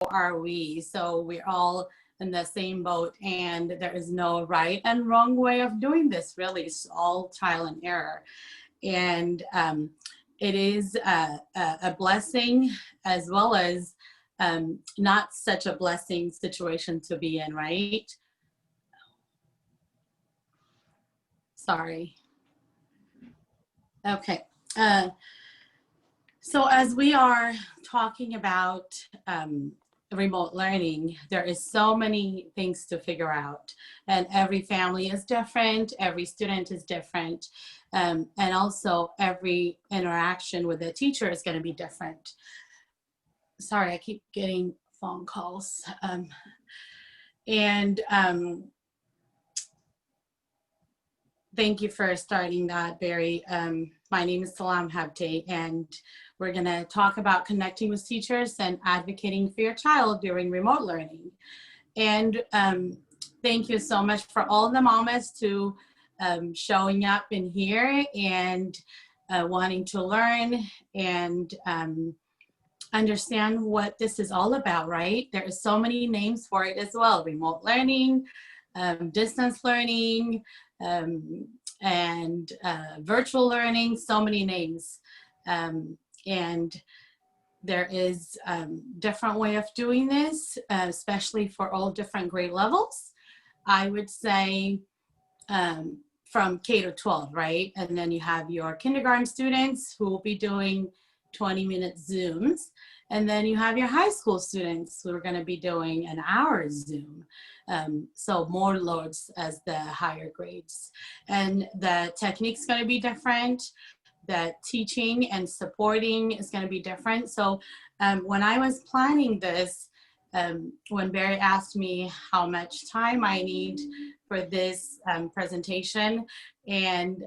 are we. So we're all in the same boat, and there is no right and wrong way of doing this. Really, it's all trial and error. And it is a blessing, as well as not such a blessing situation to be in, right? Sorry. Okay. So as we are talking about remote learning, there is so many things to figure out, and every family is different, every student is different, and also every interaction with the teacher is going to be different. Sorry, I keep getting phone calls. Thank you for starting that, Barry. My name is Salam Habte, and we're going to talk about connecting with teachers and advocating for your child during remote learning. And thank you so much for all the mamas to showing up in here and wanting to learn and understand what this is all about, right? There are so many names for it as well: remote learning, distance learning, and virtual learning, so many names. And there is different way of doing this, especially for all different grade levels. I would say from K to 12, right? And then you have your kindergarten students who will be doing 20-minute Zooms. And then you have your high school students who are going to be doing an hour Zoom. So more loads as the higher grades. And the technique's going to be different. The teaching and supporting is going to be different. So when I was planning this, when Barry asked me how much time I need for this presentation, and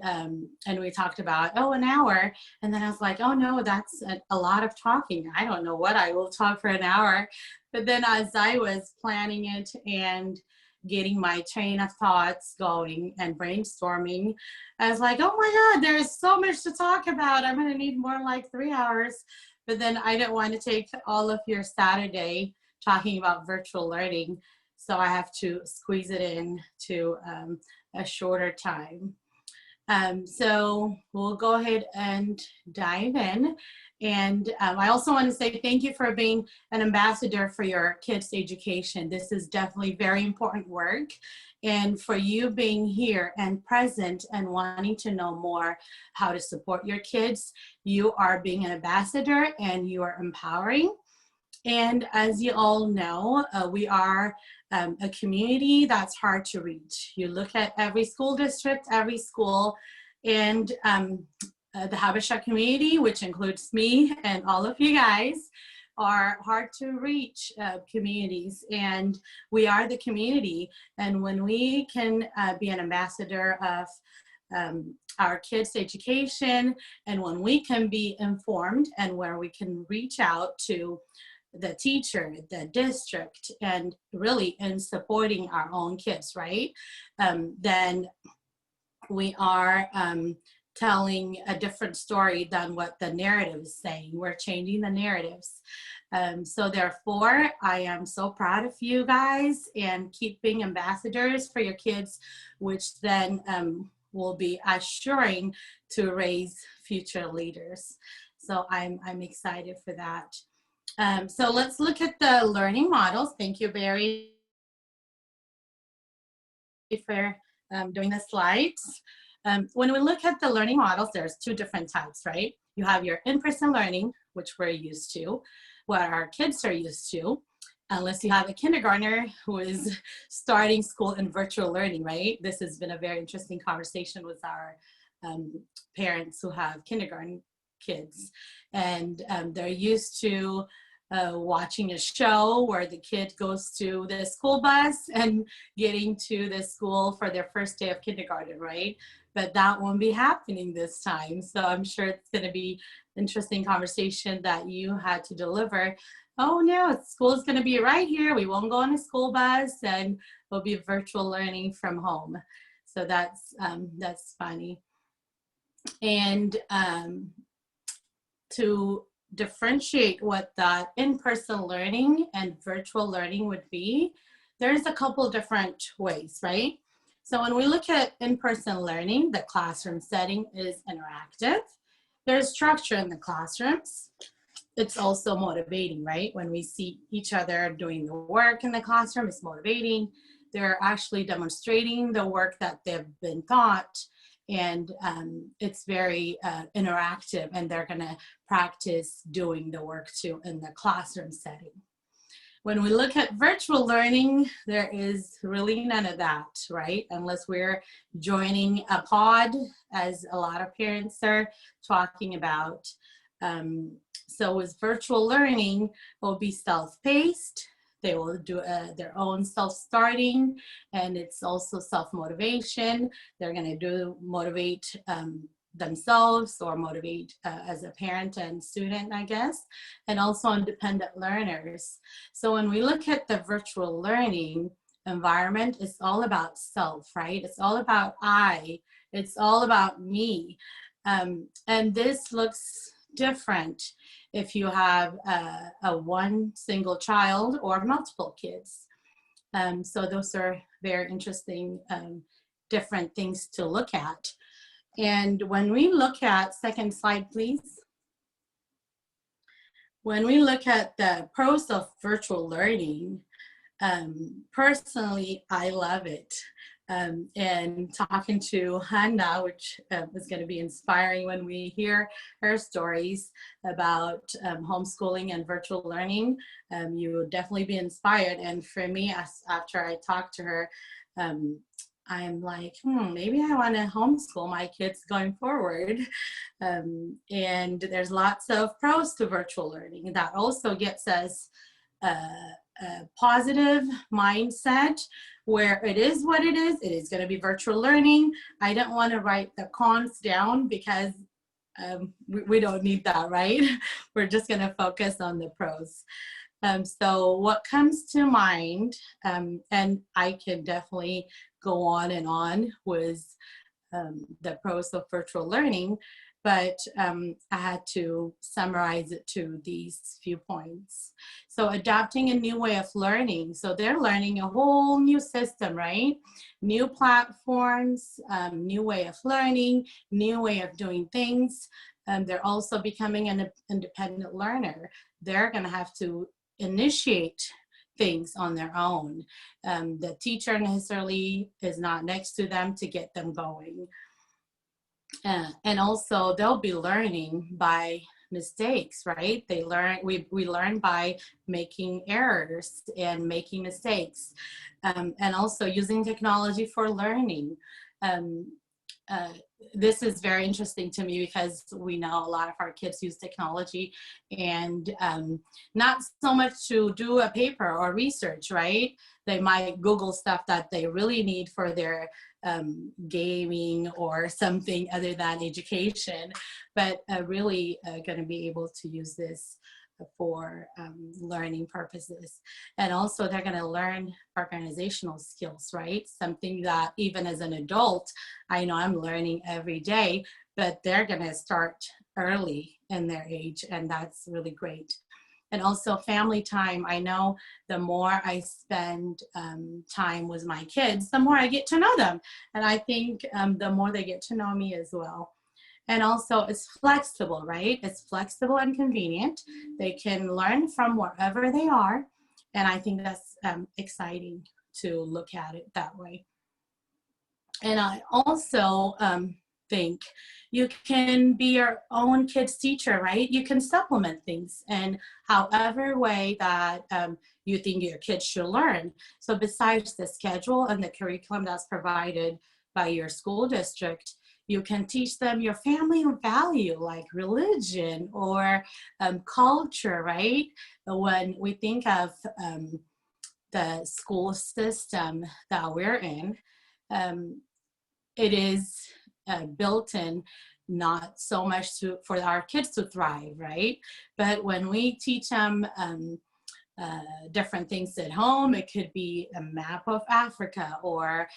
we talked about, oh, an hour, and then I was like, oh no, that's a lot of talking. I don't know what I will talk for an hour. But then as I was planning it and getting my train of thoughts going and brainstorming, I was like, oh my God, there's so much to talk about. I'm gonna need more like 3 hours. But then I didn't want to take all of your Saturday talking about virtual learning, so I have to squeeze it in to a shorter time. So we'll go ahead and dive in. And I also want to say thank you for being an ambassador for your kids' education. This is definitely very important work. And for you being here and present and wanting to know more how to support your kids, you are being an ambassador and you are empowering. And as you all know, we are a community that's hard to reach. You look at every school district, every school, and the Habesha community, which includes me and all of you guys, are hard to reach communities, and we are the community. And when we can be an ambassador of our kids' education, and when we can be informed, and where we can reach out to the teacher, the district, and really in supporting our own kids, right? Then we are telling a different story than what the narrative is saying. We're changing the narratives. So therefore, I am so proud of you guys, and keep being ambassadors for your kids, which then will be assuring to raise future leaders. So I'm excited for that. So let's look at the learning models. Thank you, Barry, for doing the slides. When we look at the learning models, there's two different types, right? You have your in-person learning, which we're used to, what our kids are used to, unless you have a kindergartner who is starting school in virtual learning, right? This has been a very interesting conversation with our parents who have kindergarten kids, and they're used to watching a show where the kid goes to the school bus and getting to the school for their first day of kindergarten, right? But that won't be happening this time. So I'm sure it's going to be an interesting conversation that you had to deliver. Oh no, school is going to be right here. We won't go on a school bus, and we'll be virtual learning from home. So that's funny. And to differentiate what that in-person learning and virtual learning would be, there's a couple different ways, right? So when we look at in-person learning, the classroom setting is interactive. There's structure in the classrooms. It's also motivating, right? When we see each other doing the work in the classroom, it's motivating. They're actually demonstrating the work that they've been taught, and it's very interactive, and they're gonna practice doing the work too in the classroom setting. When we look at virtual learning, there is really none of that, right? Unless we're joining a pod, as a lot of parents are talking about. So with virtual learning, will be self-paced. They will do their own self-starting, and it's also self-motivation. They're going to motivate themselves, or motivate as a parent and student, I guess, and also independent learners. So when we look at the virtual learning environment, it's all about self, right? It's all about I. It's all about me. And this looks different if you have a one single child or multiple kids. So those are very interesting, different things to look at. And when we look at, second slide, please. When we look at the pros of virtual learning, personally, I love it. And talking to Hannah, which is going to be inspiring when we hear her stories about homeschooling and virtual learning, you will definitely be inspired. And for me, after I talked to her, I'm like, maybe I want to homeschool my kids going forward. And there's lots of pros to virtual learning. That also gets us a positive mindset, where it is what it is going to be virtual learning. I don't want to write the cons down, because we don't need that, right? We're just going to focus on the pros. So what comes to mind, and I can definitely go on and on with the pros of virtual learning, but I had to summarize it to these few points. So adapting a new way of learning. So they're learning a whole new system, right? New platforms, new way of learning, new way of doing things. They're also becoming an independent learner. They're gonna have to initiate things on their own. The teacher necessarily is not next to them to get them going. And also they'll be learning by mistakes, right? We learn by making errors and making mistakes, and also using technology for learning. This is very interesting to me, because we know a lot of our kids use technology, and not so much to do a paper or research, right? They might Google stuff that they really need for their gaming or something other than education, but really going to be able to use this for learning purposes. And also they're going to learn organizational skills, right? Something that even as an adult, I know I'm learning every day, but they're going to start early in their age, and that's really great. And also family time. I know the more I spend time with my kids, the more I get to know them. And I think the more they get to know me as well. And also it's flexible, right? It's flexible and convenient. They can learn from wherever they are. And I think that's exciting to look at it that way. And I also think you can be your own kid's teacher, right? You can supplement things in however way that you think your kids should learn. So besides the schedule and the curriculum that's provided by your school district, you can teach them your family value, like religion or culture, right? When we think of the school system that we're in, it is built in not so much for our kids to thrive, right? But when we teach them different things at home. It could be a map of Africa, or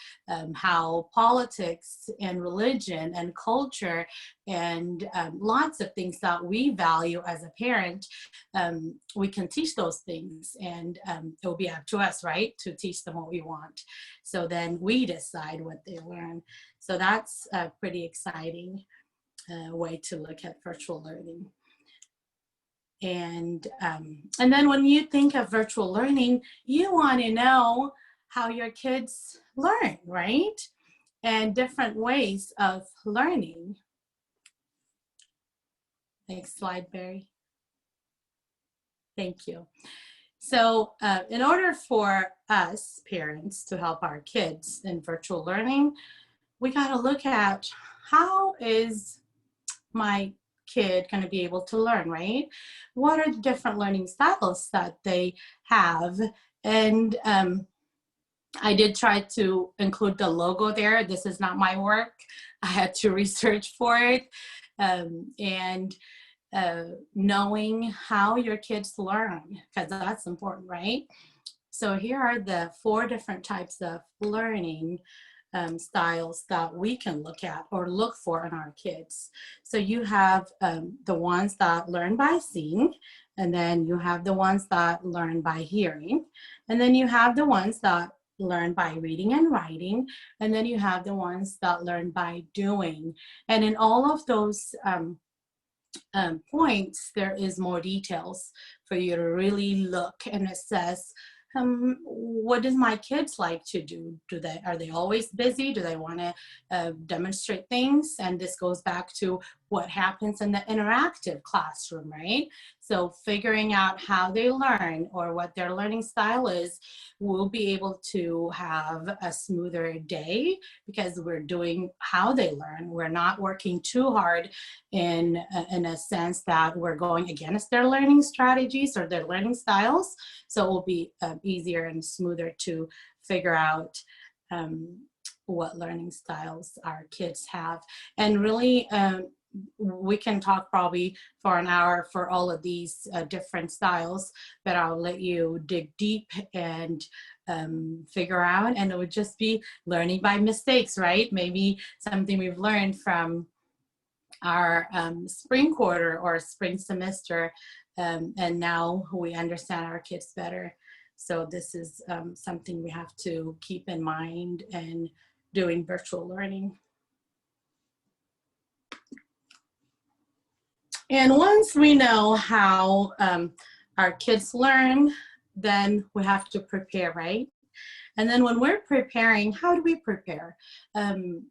how politics and religion and culture and lots of things that we value as a parent, we can teach those things, and it will be up to us, right, to teach them what we want. So then we decide what they learn. So that's a pretty exciting way to look at virtual learning. And then when you think of virtual learning, you want to know how your kids learn, right? And different ways of learning. Next slide, Barry. Thank you. So in order for us parents to help our kids in virtual learning, we got to look at how is my kid going to be able to learn, right? What are the different learning styles that they have? And I did try to include the logo there. This is not my work. I had to research for it. Knowing how your kids learn, because that's important, right? So here are the 4 different types of learning styles that we can look at or look for in our kids. So you have the ones that learn by seeing, and then you have the ones that learn by hearing, and then you have the ones that learn by reading and writing, and then you have the ones that learn by doing. And in all of those points, there is more details for you to really look and assess. What does my kids like to do? Are they always busy? Do they want to demonstrate things? And this goes back to what happens in the interactive classroom, right? So figuring out how they learn or what their learning style is, we'll be able to have a smoother day because we're doing how they learn. We're not working too hard in a sense that we're going against their learning strategies or their learning styles. So it will be easier and smoother to figure out what learning styles our kids have. And really, we can talk probably for an hour for all of these different styles, but I'll let you dig deep and figure out, and it would just be learning by mistakes, right? Maybe something we've learned from our spring quarter or spring semester, and now we understand our kids better. So this is something we have to keep in mind in doing virtual learning. And once we know how our kids learn, then we have to prepare, right? And then when we're preparing, how do we prepare? Can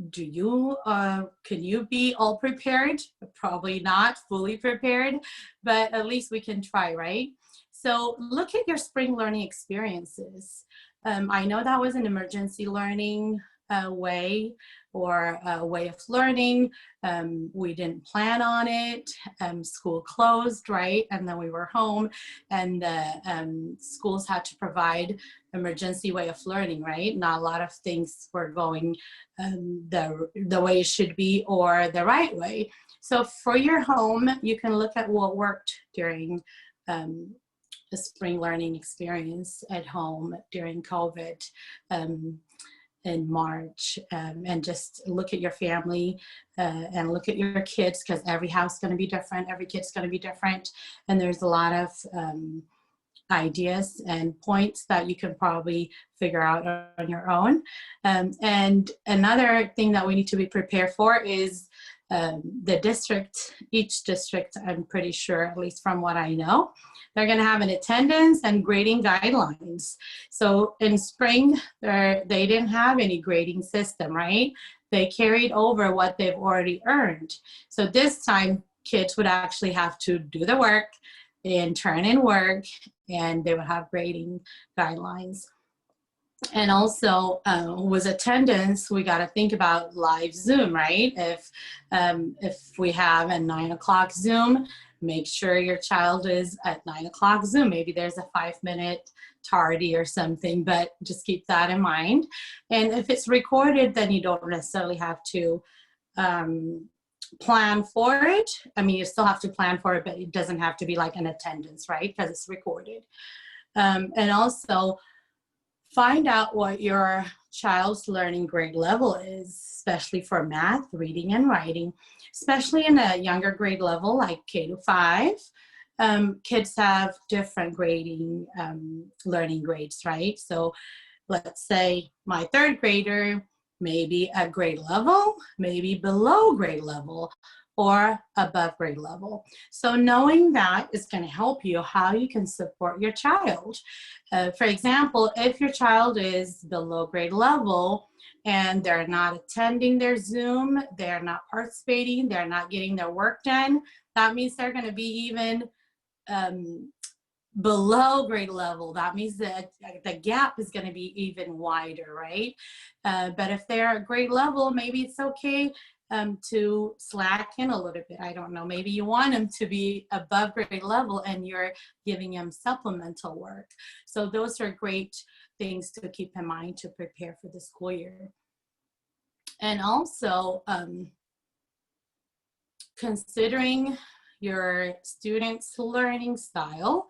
you be all prepared? Probably not fully prepared, but at least we can try, right? So look at your spring learning experiences. I know that was an emergency learning way or a way of learning. We didn't plan on it. School closed, right? And then we were home, and the schools had to provide emergency way of learning, right? Not a lot of things were going the way it should be or the right way. So for your home, you can look at what worked during the spring learning experience at home during COVID in March, and just look at your family and look at your kids, because every house is going to be different, every kid's going to be different, and there's a lot of ideas and points that you can probably figure out on your own. And another thing that we need to be prepared for is the district. Each district, I'm pretty sure, at least from what I know, they're going to have an attendance and grading guidelines. So in spring, they didn't have any grading system, right? They carried over what they've already earned. So this time, kids would actually have to do the work and turn in work, and they would have grading guidelines. And also with attendance, we got to think about live Zoom, right? If we have a 9 o'clock Zoom, make sure your child is at 9 o'clock Zoom. Maybe there's a 5-minute tardy or something, but just keep that in mind. And if it's recorded, then you don't necessarily have to plan for it. I mean, you still have to plan for it, but it doesn't have to be like an attendance, right? Because it's recorded. And also find out what your child's learning grade level is, especially for math, reading, and writing, especially in a younger grade level like K-5. Kids have different grading, learning grades, right? So let's say my third grader, maybe at grade level, maybe below grade level, or above grade level. So knowing that is going to help you how you can support your child. For example, if your child is below grade level and they're not attending their Zoom, they're not participating, they're not getting their work done, that means they're going to be even below grade level. That means that the gap is going to be even wider, right? But if they're at grade level, maybe it's okay to slack in a little bit. I don't know. Maybe you want them to be above grade level and you're giving them supplemental work. So those are great things to keep in mind to prepare for the school year. And also considering your students' learning style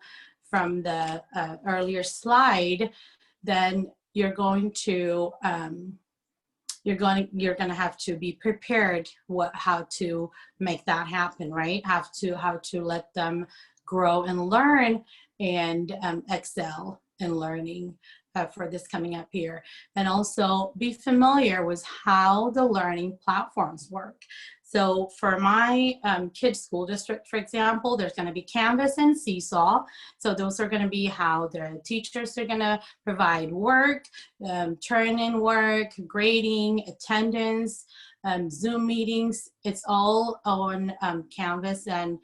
from the earlier slide, then you're going to have to be prepared how to make that happen, right? How to let them grow and learn and excel in learning for this coming up year. And also be familiar with how the learning platforms work. So for my kids' school district, for example, there's going to be Canvas and Seesaw. So those are going to be how the teachers are going to provide work, turn-in work, grading, attendance, Zoom meetings. It's all on Canvas and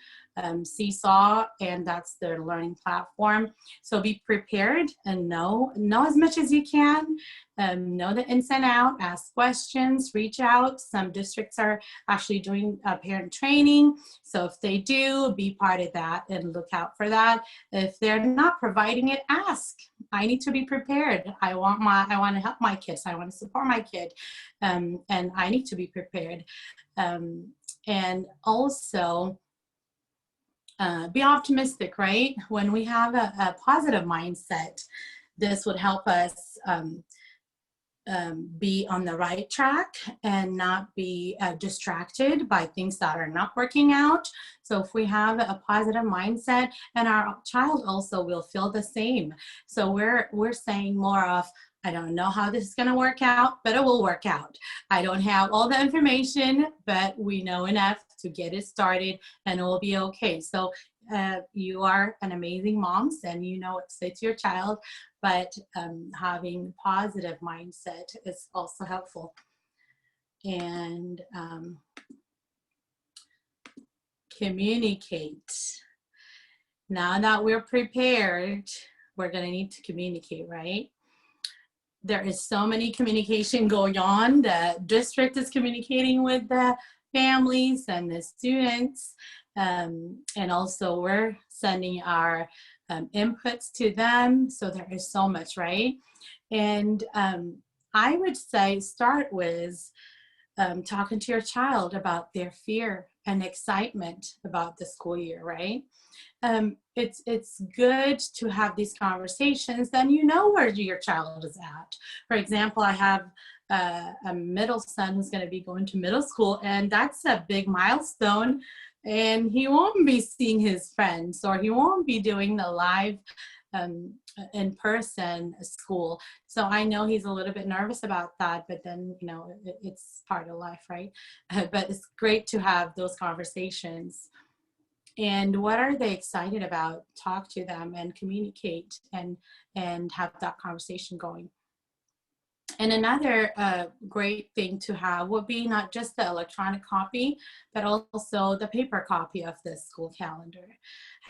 Seesaw, and that's their learning platform. So be prepared and know as much as you can. Know the ins and out, ask questions, reach out. Some districts are actually doing parent training. So if they do, be part of that and look out for that. If they're not providing it, ask. I need to be prepared. I want to help my kids. I want to support my kid. And I need to be prepared. And also, be optimistic, right? When we have a positive mindset, this would help us be on the right track and not be distracted by things that are not working out. So if we have a positive mindset, and our child also will feel the same. So we're saying more of, I don't know how this is going to work out, but it will work out. I don't have all the information, but we know enough to get it started and it will be okay. So you are an amazing moms and you know what to say to your child, but having positive mindset is also helpful. And communicate. Now that we're prepared, we're going to need to communicate, right? There is so many communication going on. The district is communicating with the families and the students. And also we're sending our inputs to them. So there is so much, right? And I would say start with talking to your child about their fear and excitement about the school year, right? It's good to have these conversations, then you know where your child is at. For example, I have a middle son who's going to be going to middle school, and that's a big milestone, and he won't be seeing his friends, or he won't be doing the live in-person school. So I know he's a little bit nervous about that, but then, you know, it's part of life, right? But it's great to have those conversations. And what are they excited about? Talk to them and communicate and have that conversation going. And another great thing to have would be not just the electronic copy, but also the paper copy of the school calendar.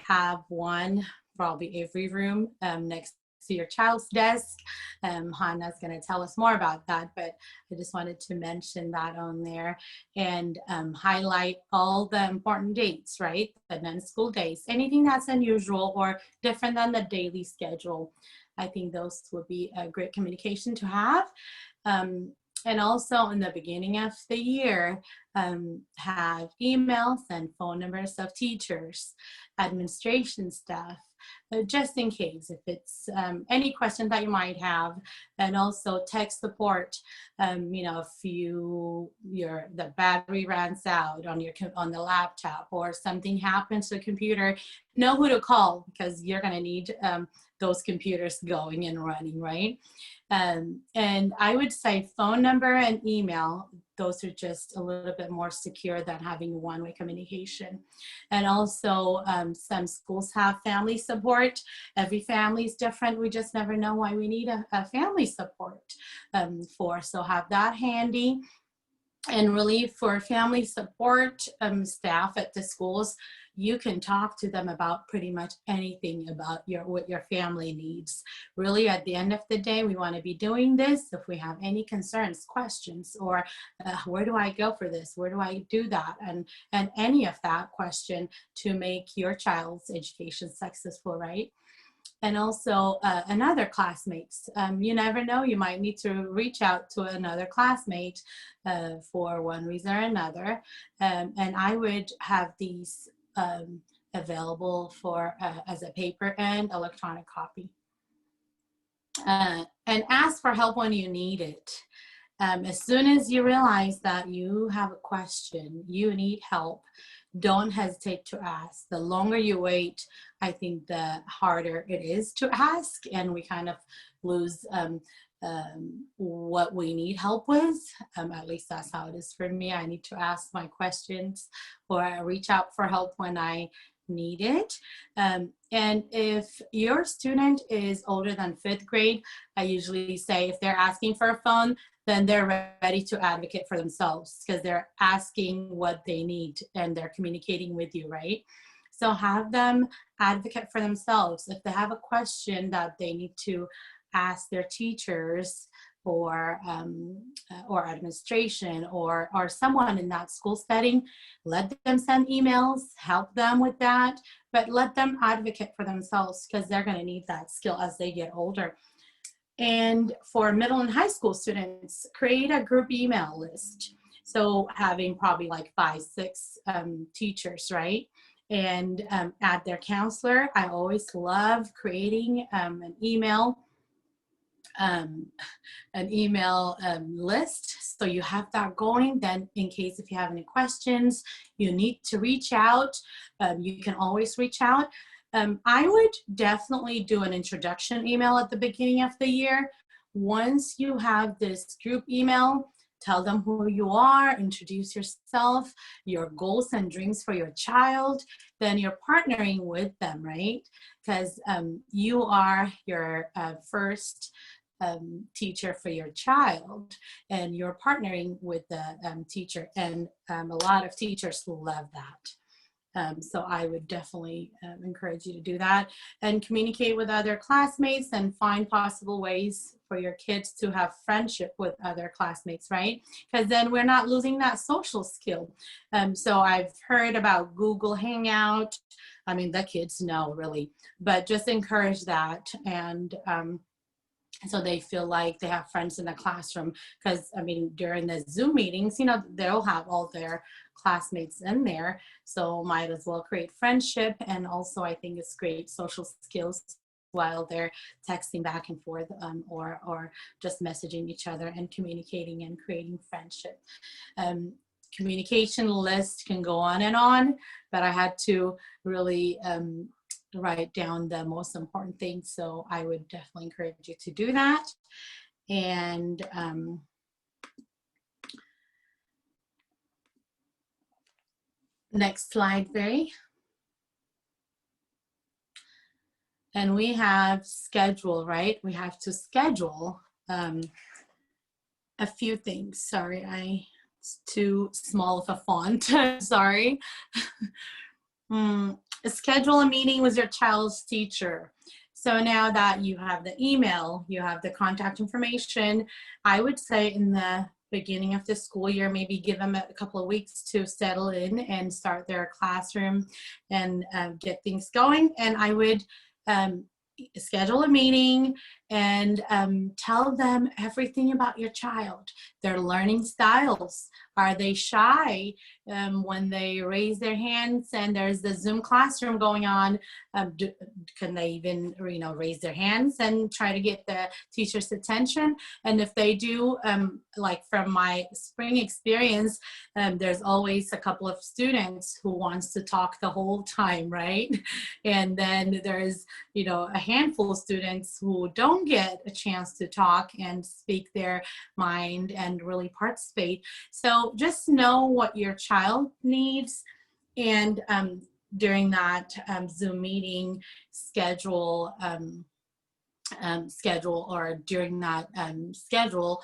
Have one probably every room next to your child's desk. Hannah's going to tell us more about that, but I just wanted to mention that on there and highlight all the important dates, right? The non-school days, anything that's unusual or different than the daily schedule. I think those would be a great communication to have. And also in the beginning of the year, have emails and phone numbers of teachers, administration staff, just in case if it's any question that you might have, and also tech support. If the battery runs out on the laptop or something happens to the computer, know who to call, because you're going to need those computers going and running, right? And I would say phone number and email, those are just a little bit more secure than having one-way communication. And also some schools have family support. Every family is different. We just never know why we need a family support so have that handy. And really for family support staff at the schools, you can talk to them about pretty much anything about what your family needs. Really, at the end of the day, we want to be doing this. If we have any concerns, questions, or where do I go for this? Where do I do that? And any of that question to make your child's education successful, right? And also another classmates. You never know, you might need to reach out to another classmate for one reason or another. And I would have these available for as a paper and electronic copy. And ask for help when you need it. As soon as you realize that you have a question, you need help, don't hesitate to ask. The longer you wait, I think the harder it is to ask, and we kind of lose what we need help with. At least that's how it is for me. I need to ask my questions or reach out for help when I need it. And if your student is older than 5th grade, I usually say if they're asking for a phone, then they're ready to advocate for themselves, because they're asking what they need and they're communicating with you, right? So have them advocate for themselves. If they have a question that they need to ask their teachers or administration or someone in that school setting, let them send emails, help them with that, but let them advocate for themselves, because they're going to need that skill as they get older. And for middle and high school students, create a group email list. So having probably like 5, 6 teachers, right? And add their counselor. I always love creating an email list. So you have that going. Then in case if you have any questions, you need to reach out. You can always reach out. I would definitely do an introduction email at the beginning of the year. Once you have this group email, tell them who you are, introduce yourself, your goals and dreams for your child, then you're partnering with them, right? Because you are your first teacher for your child, and you're partnering with the teacher, and a lot of teachers love that. So I would definitely encourage you to do that and communicate with other classmates and find possible ways for your kids to have friendship with other classmates, right? Because then we're not losing that social skill. So I've heard about Google Hangout. I mean, the kids know really, but just encourage that. And so they feel like they have friends in the classroom, because I mean, during the Zoom meetings, they'll have all their classmates in there, so might as well create friendship. And also I think it's great social skills while they're texting back and forth or just messaging each other and communicating and creating friendship. Communication list can go on, but I had to really write down the most important things. So I would definitely encourage you to do that. And next slide, Barry. And we have schedule, right? We have to schedule a few things. Sorry, it's too small of a font. Sorry. Schedule a meeting with your child's teacher. So now that you have the email, you have the contact information, I would say in the beginning of the school year, maybe give them a couple of weeks to settle in and start their classroom and get things going. And I would schedule a meeting and tell them everything about your child, their learning styles. Are they shy when they raise their hands and there's the Zoom classroom going on? Can they even, raise their hands and try to get the teacher's attention? And if they do, like from my spring experience, there's always a couple of students who wants to talk the whole time, right? And then there's, a handful of students who don't get a chance to talk and speak their mind and really participate. So just know what your child needs, and during that Zoom meeting, schedule or during that schedule,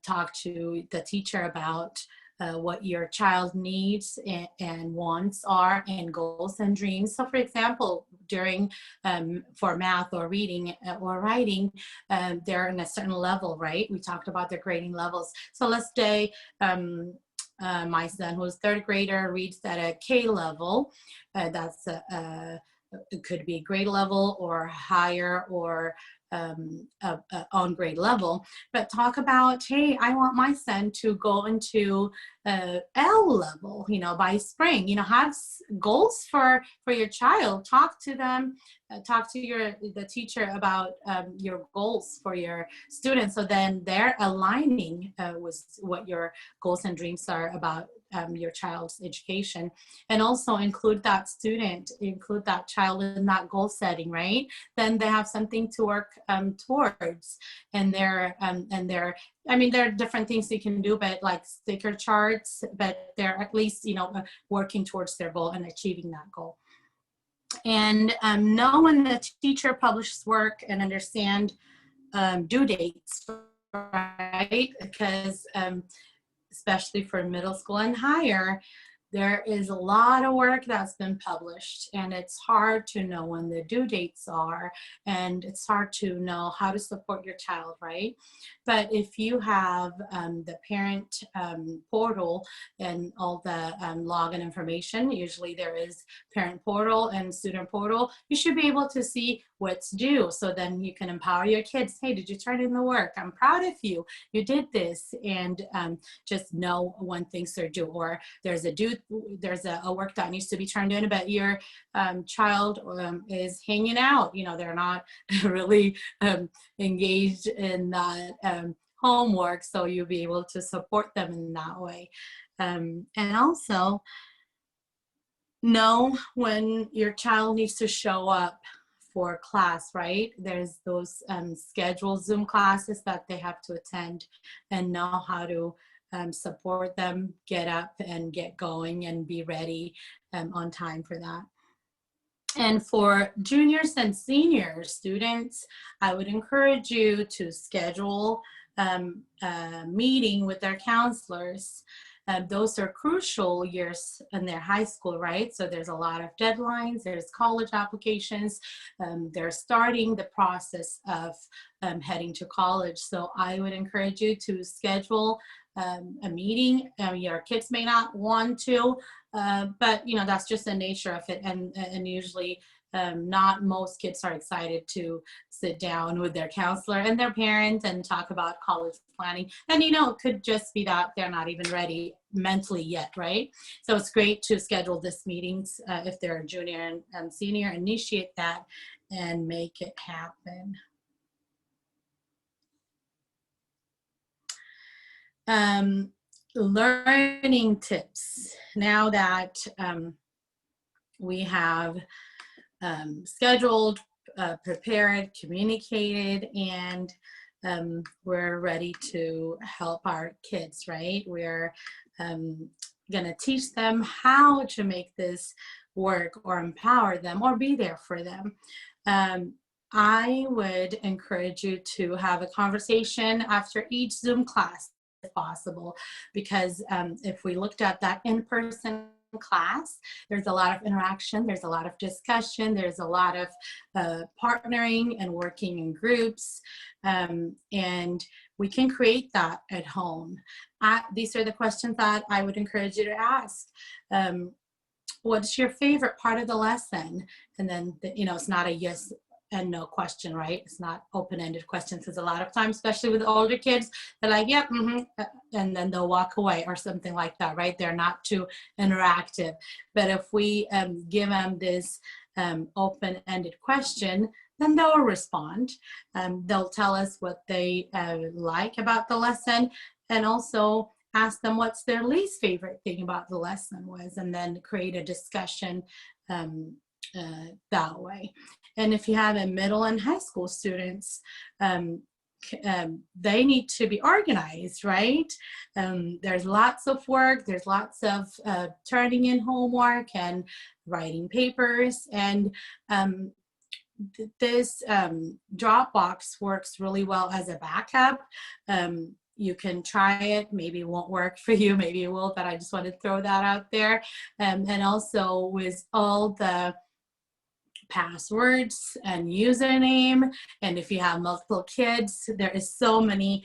talk to the teacher about what your child needs and wants are, and goals and dreams. So for example, during for math or reading or writing, they're in a certain level, right? We talked about their grading levels. So let's say my son, who's third grader, reads at a K level. That's it could be grade level or higher, or on grade level. But talk about, hey, I want my son to go into L level, by spring. Have goals for your child. Talk to them. Talk to the teacher about your goals for your students, so then they're aligning with what your goals and dreams are about your child's education. And also include that child in that goal setting, right? Then they have something to work towards. And there are different things you can do, but like sticker charts, but they're at least, working towards their goal and achieving that goal. And know when the teacher publishes work, and understand due dates, right? Because especially for middle school and higher, there is a lot of work that's been published, and it's hard to know when the due dates are, and it's hard to know how to support your child, right? But if you have the parent portal and all the login information, usually there is parent portal and student portal, you should be able to see what's due. So then you can empower your kids. Hey, did you turn in the work? I'm proud of you. You did this. And just know when things are due, or there's a work that needs to be turned in, but your child is hanging out. They're not really engaged in that homework, so you'll be able to support them in that way. And also know when your child needs to show up for class, right? There's those scheduled Zoom classes that they have to attend, and know how to support them, get up and get going and be ready on time for that. And for juniors and senior students, I would encourage you to schedule a meeting with their counselors. Those are crucial years in their high school, right? So there's a lot of deadlines, there's college applications, they're starting the process of heading to college. So I would encourage you to schedule a meeting. Your kids may not want to, but that's just the nature of it. And usually not most kids are excited to sit down with their counselor and their parents and talk about college planning. And it could just be that they're not even ready mentally yet, right? So it's great to schedule this meetings if they're a junior and senior. Initiate that and make it happen. Learning tips. Now that we have scheduled, prepared, communicated, and we're ready to help our kids, right? We're going to teach them how to make this work, or empower them, or be there for them. I would encourage you to have a conversation after each Zoom class, if possible, because if we looked at that in-person class, there's a lot of interaction, there's a lot of discussion, there's a lot of partnering and working in groups, and we can create that at home. These are the questions that I would encourage you to ask. What's your favorite part of the lesson? And then it's not a yes and no question, right? It's not open-ended questions, because a lot of times, especially with older kids, they're like, yep, and then they'll walk away or something like that, right? They're not too interactive. But if we give them this open-ended question, then they'll respond. They'll tell us what they like about the lesson, and also ask them what's their least favorite thing about the lesson was, and then create a discussion that way. And if you have a middle and high school students, they need to be organized, right? There's lots of work, there's lots of turning in homework and writing papers, and this Dropbox works really well as a backup. You can try it, maybe it won't work for you, maybe it will, but I just want to throw that out there. And also with all the passwords and username, and if you have multiple kids, there is so many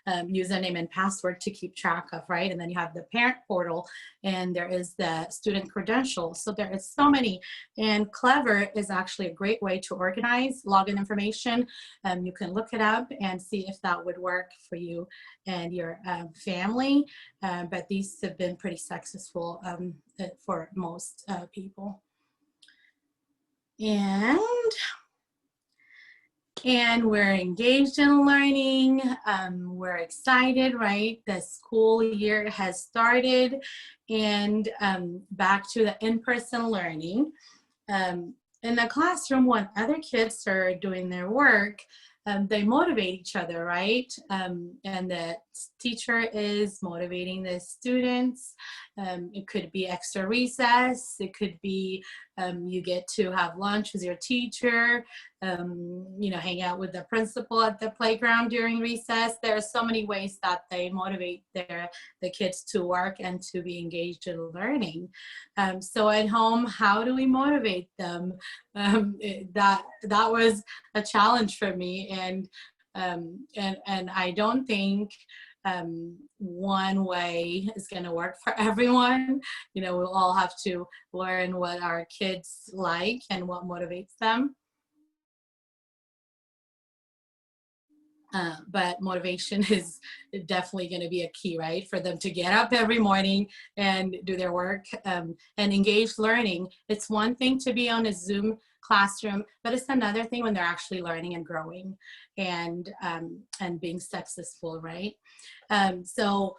username and password to keep track of, right? And then you have the parent portal, and there is the student credentials. So there is so many, and Clever is actually a great way to organize login information. You can look it up and see if that would work for you and your family. But these have been pretty successful for most people. And we're engaged in learning. We're excited, right? The school year has started, and back to the in-person learning. In the classroom, when other kids are doing their work, they motivate each other, right? And the teacher is motivating the students. It could be extra recess. It could be you get to have lunch with your teacher, you know, hang out with the principal at the playground during recess. There are so many ways that they motivate the kids to work and to be engaged in learning. So at home, how do we motivate them? That was a challenge for me, and I don't think one way is going to work for everyone. You know, we'll all have to learn what our kids like and what motivates them. But motivation is definitely going to be a key, right? For them to get up every morning and do their work and engage learning. It's one thing to be on a Zoom classroom, but it's another thing when they're actually learning and growing and being successful, right? So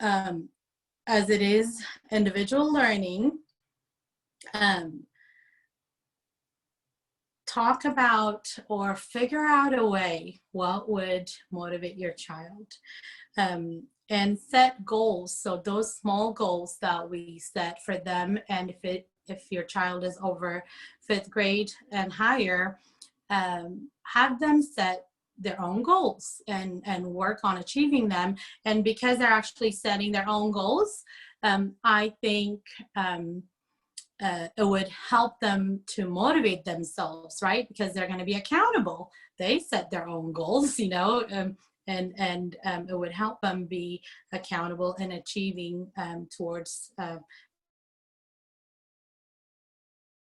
as it is individual learning, talk about or figure out a way what would motivate your child, and set goals. So those small goals that we set for them, and if your child is over 5th grade and higher, have them set their own goals and work on achieving them. And because they're actually setting their own goals, I think it would help them to motivate themselves, right? Because they're going to be accountable. They set their own goals, you know, and it would help them be accountable in achieving towards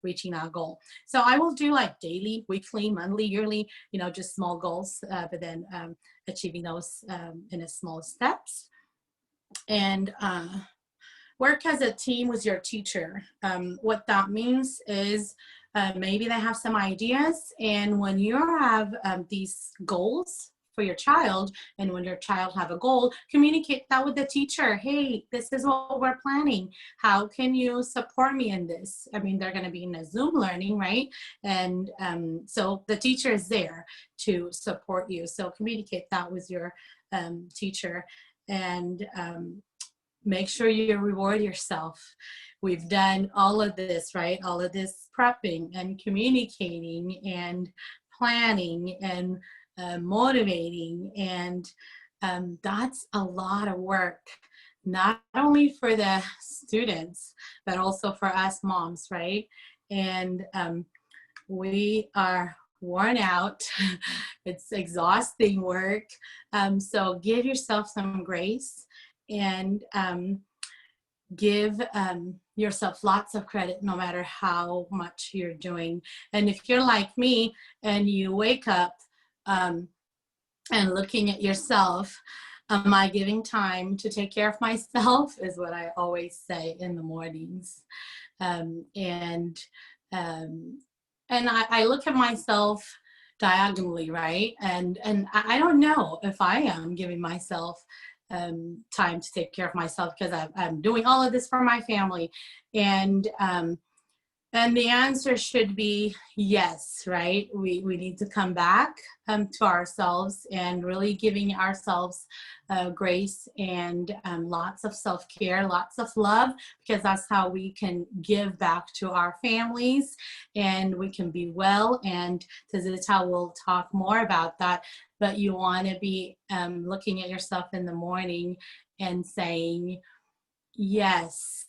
reaching our goal. So I will do like daily, weekly, monthly, yearly, you know, just small goals, but then achieving those in a small steps. And work as a team with your teacher. What that means is maybe they have some ideas, and when you have these goals for your child, and when your child have a goal, communicate that with the teacher. Hey, this is what we're planning. How can you support me in this? I mean, they're going to be in a Zoom learning, right? And so the teacher is there to support you. So communicate that with your teacher, and make sure you reward yourself. We've done all of this, right? All of this prepping and communicating and planning and motivating, and that's a lot of work, not only for the students, but also for us moms, right? And we are worn out. It's exhausting work. So give yourself some grace, and give yourself lots of credit no matter how much you're doing. And if you're like me and you wake up and looking at yourself, am I giving time to take care of myself, is what I always say in the mornings. And I look at myself diagonally, right? And I don't know if I am giving myself time to take care of myself, because I'm doing all of this for my family. And the answer should be yes, right? We need to come back to ourselves and really giving ourselves grace and lots of self-care, lots of love, because that's how we can give back to our families and we can be well. And this is how we'll talk more about that. But you want to be looking at yourself in the morning and saying, yes,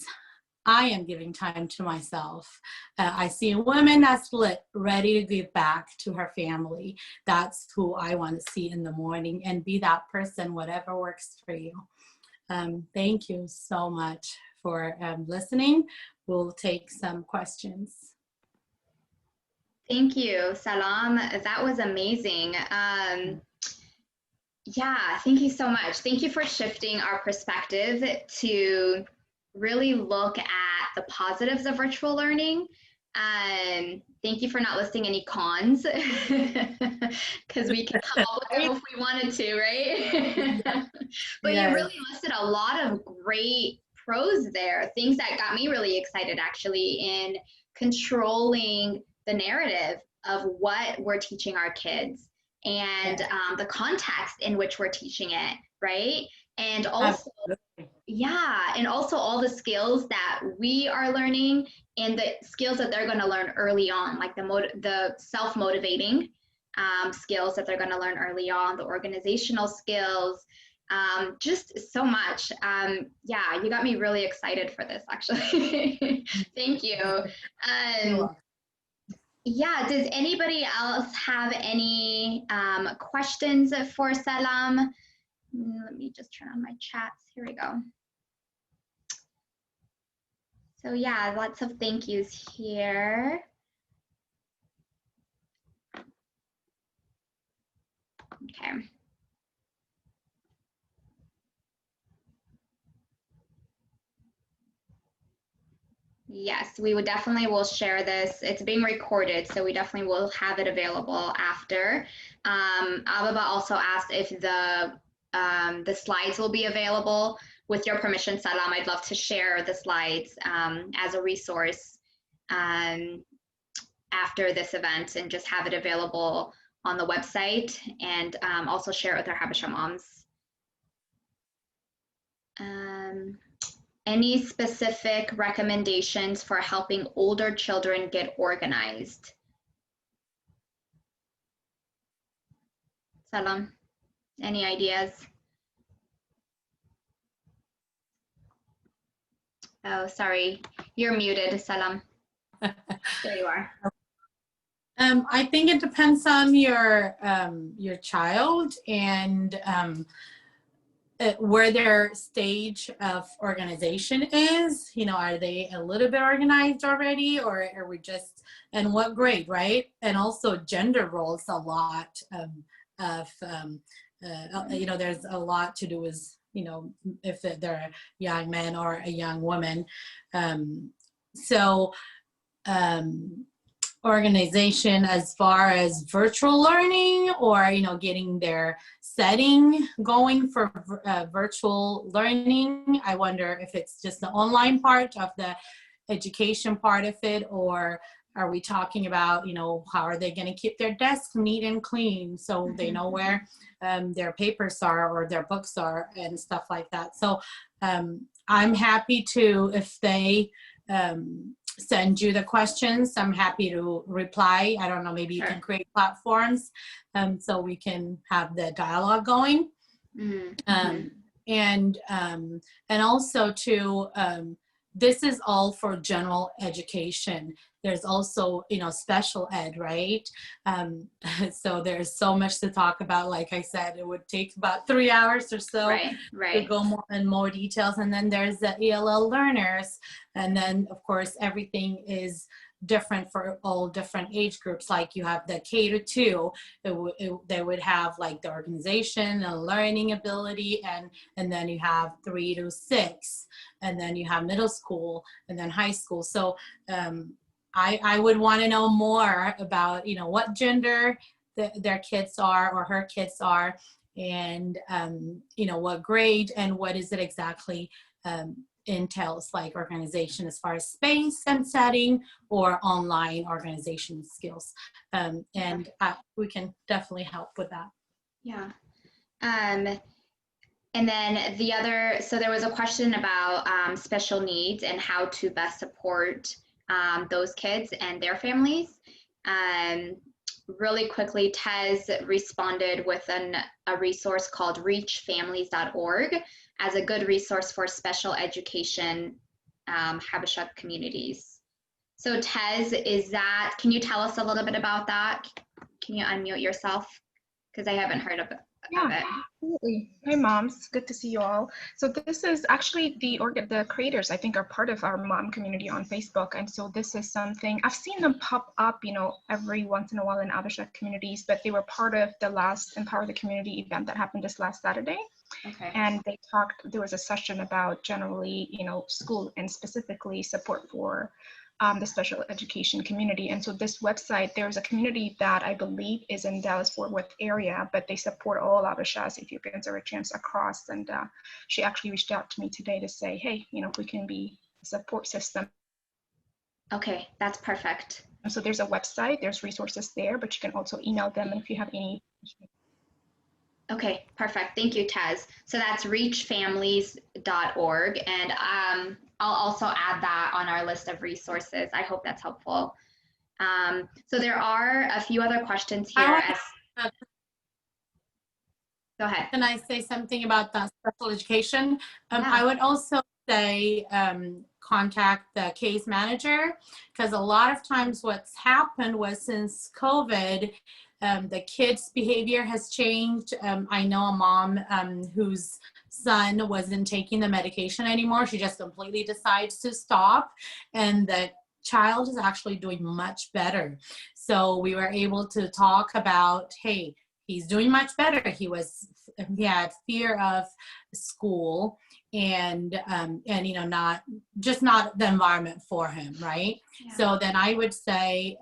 I am giving time to myself. I see a woman that's ready to give back to her family. That's who I want to see in the morning, and be that person, whatever works for you. Thank you so much for listening. We'll take some questions. Thank you, Salam. That was amazing. Yeah, thank you so much. Thank you for shifting our perspective to really look at the positives of virtual learning. Thank you for not listing any cons, because we can come up with them if we wanted to, right? But yes. You really listed a lot of great pros there, things that got me really excited actually in controlling the narrative of what we're teaching our kids and the context in which we're teaching it, right? And also, and also all the skills that we are learning and the skills that they're going to learn early on, like the self-motivating skills that they're going to learn early on, the organizational skills, just so much. Yeah, you got me really excited for this, actually. Thank you. Yeah, does anybody else have any questions for Salam? Let me just turn on my chats. Here we go. So yeah, lots of thank yous here. Okay. Yes, we would definitely will share this. It's being recorded, so we definitely will have it available after. Ababa also asked if the slides will be available. With your permission, Salam, I'd love to share the slides as a resource after this event and just have it available on the website, and also share it with our Habesha moms. Any specific recommendations for helping older children get organized? Salam, any ideas? Oh, sorry, you're muted, Salam. There you are. I think it depends on your child and where their stage of organization is. You know, are they a little bit organized already, or are we just, and what grade, right? And also gender roles a lot you know, there's a lot to do with, you know, if they're a young man or a young woman. Organization as far as virtual learning, or, you know, getting their setting going for virtual learning. I wonder if it's just the online part of the education part of it, or are we talking about, you know, how are they going to keep their desk neat and clean so they know where their papers are or their books are and stuff like that. So I'm happy to, if they send you the questions, I'm happy to reply. I don't know, maybe you can create platforms so we can have the dialogue going. And also to, this is all for general education. there's also, you know, special ed, right? So there's so much to talk about. Like I said, it would take about 3 hours or so Right, to right. go more in more details. And then there's the ELL learners. And then of course, everything is different for all different age groups. Like you have the K to 2, they would have like the organization and learning ability, and then you have 3 to 6, and then you have middle school, and then high school. So I would want to know more about, you know, what gender their kids are or her kids are, and you know, what grade and what is it exactly entails, like organization as far as space and setting or online organization skills. And we can definitely help with that. Yeah. And then the other, so there was a question about special needs and how to best support those kids and their families. Really quickly, Tez responded with a resource called reachfamilies.org as a good resource for special education Habesha communities. So Tez, can you tell us a little bit about that? Can you unmute yourself? Because I haven't heard of it. Yeah, absolutely. Hey moms, good to see you all. So this is actually the creators, I think, are part of our mom community on Facebook. And so this is something I've seen them pop up, you know, every once in a while in Habesha communities, but they were part of the last Empower the Community event that happened this last Saturday. Okay. And there was a session about generally, you know, school and specifically support for the special education community. And so this website, there's a community that I believe is in Dallas-Fort Worth area, but they support all Habeshas, Ethiopians, Eritreans across. And she actually reached out to me today to say, hey, you know, if we can be a support system. Okay, that's perfect. And so there's a website, there's resources there, but you can also email them if you have any. Okay, perfect. Thank you, Tez. So that's reachfamilies.org. And I'll also add that on our list of resources. I hope that's helpful. So there are a few other questions here. Go ahead. Can I say something about that special education? Yeah. I would also say contact the case manager, because a lot of times what's happened was since COVID, the kids' behavior has changed. I know a mom whose son wasn't taking the medication anymore. She just completely decides to stop, and the child is actually doing much better. So we were able to talk about, hey, he's doing much better. He had fear of school and you know, not the environment for him, right? Yeah. So then I would say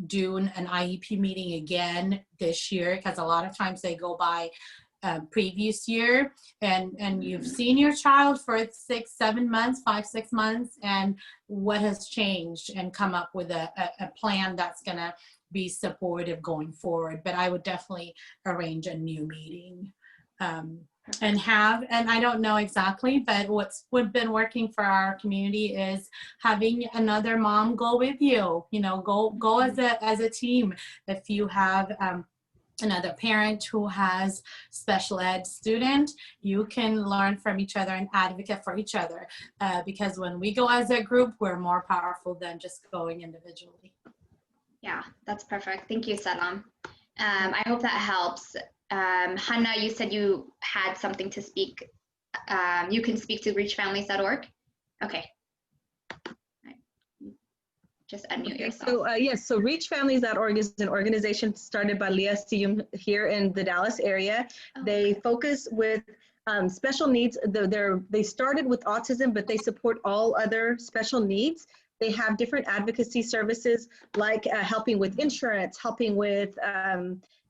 do an IEP meeting again this year, because a lot of times they go by previous year, and you've seen your child for 5-6 months, and what has changed, and come up with a plan that's gonna be supportive going forward. But I would definitely arrange a new meeting. And I don't know exactly, but what's been working for our community is having another mom go with you. You know, go as a team. If you have another parent who has special ed student, you can learn from each other and advocate for each other. Because when we go as a group, we're more powerful than just going individually. Yeah, that's perfect. Thank you, Salam. I hope that helps. Hanna, you said you had something to speak. You can speak to reachfamilies.org. Okay. Right. Just unmute yourself. So yes, so reachfamilies.org is an organization started by Leah Siyum here in the Dallas area. Oh, they focus with special needs. They started with autism, but they support all other special needs. They have different advocacy services like helping with insurance, helping with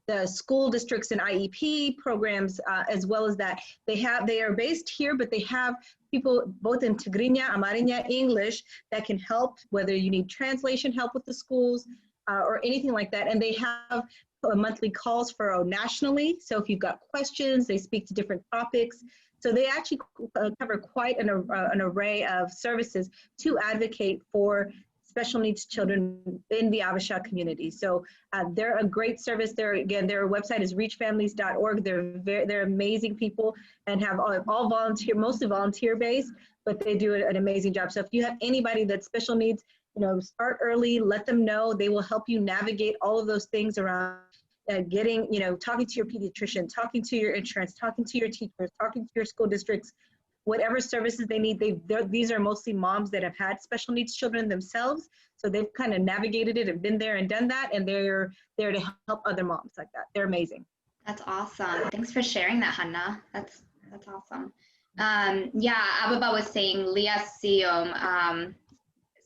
the school districts and IEP programs, as well as that. They are based here, but they have people both in Tigrinya, Amarinya, English that can help, whether you need translation help with the schools or anything like that. And they have monthly calls for nationally. So if you've got questions, they speak to different topics. So they actually cover quite an array of services to advocate for special needs children in the Habesha community. So they're a great service. Their website is reachfamilies.org. They're amazing people and have all volunteer, mostly volunteer based, but they do an amazing job. So if you have anybody that's special needs start early, let them know. They will help you navigate all of those things around getting, talking to your pediatrician, talking to your insurance, talking to your teachers, talking to your school districts, whatever services they need. These are mostly moms that have had special needs children themselves. So they've kind of navigated it and been there and done that. And they're there to help other moms like that. They're amazing. That's awesome. Thanks for sharing that, Hannah. That's awesome. Yeah, Ababa was saying Leah Siom.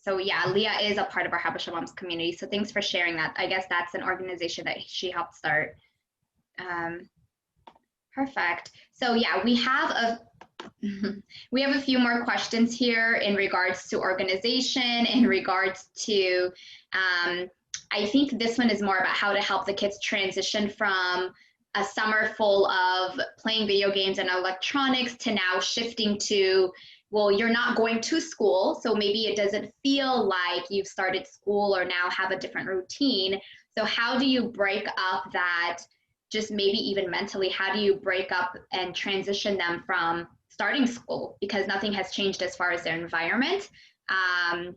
So yeah, Leah is a part of our Habesha Moms community. So thanks for sharing that. I guess that's an organization that she helped start. Perfect. So yeah, we have a few more questions here in regards to organization, in regards to, I think this one is more about how to help the kids transition from a summer full of playing video games and electronics to now shifting to, well, you're not going to school, so maybe it doesn't feel like you've started school or now have a different routine. So how do you break up that, just maybe even mentally, how do you break up and transition them from starting school, because nothing has changed as far as their environment, and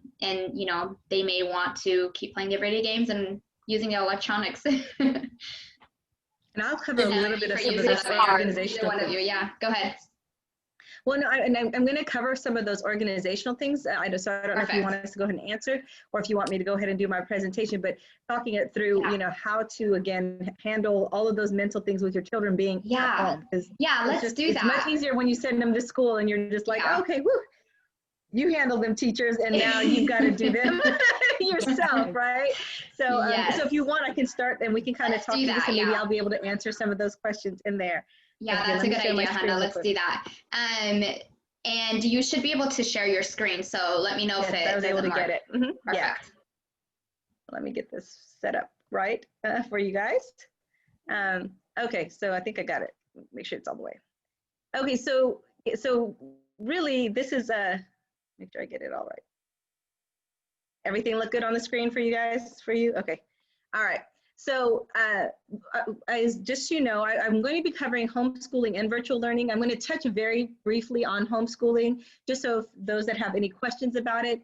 they may want to keep playing their video games and using the electronics. And I'll cover a little bit of some of those organizational one of you, yeah, go ahead. Well, no, I'm going to cover some of those organizational things. So I don't know if you want us to go ahead and answer, or if you want me to go ahead and do my presentation, but talking it through, how to, again, handle all of those mental things with your children being at home. Yeah, let's do that. It's much easier when you send them to school and you're just like, okay, woo, you handle them, teachers, and now you've got to do them yourself, right? So, so if you want, I can start and we can kind of talk through this, and maybe I'll be able to answer some of those questions in there. Yeah, that's a good idea, Hannah. Let's do that. And you should be able to share your screen, so let me know if it I was able to get it. Perfect. Yeah. Let me get this set up right for you guys. Okay, so I think I got it. Make sure it's all the way. Okay, so really, this is make sure I get it all right. Everything look good on the screen for you guys? For you? Okay. All right. So as just I'm going to be covering homeschooling and virtual learning. I'm going to touch very briefly on homeschooling, just so if those that have any questions about it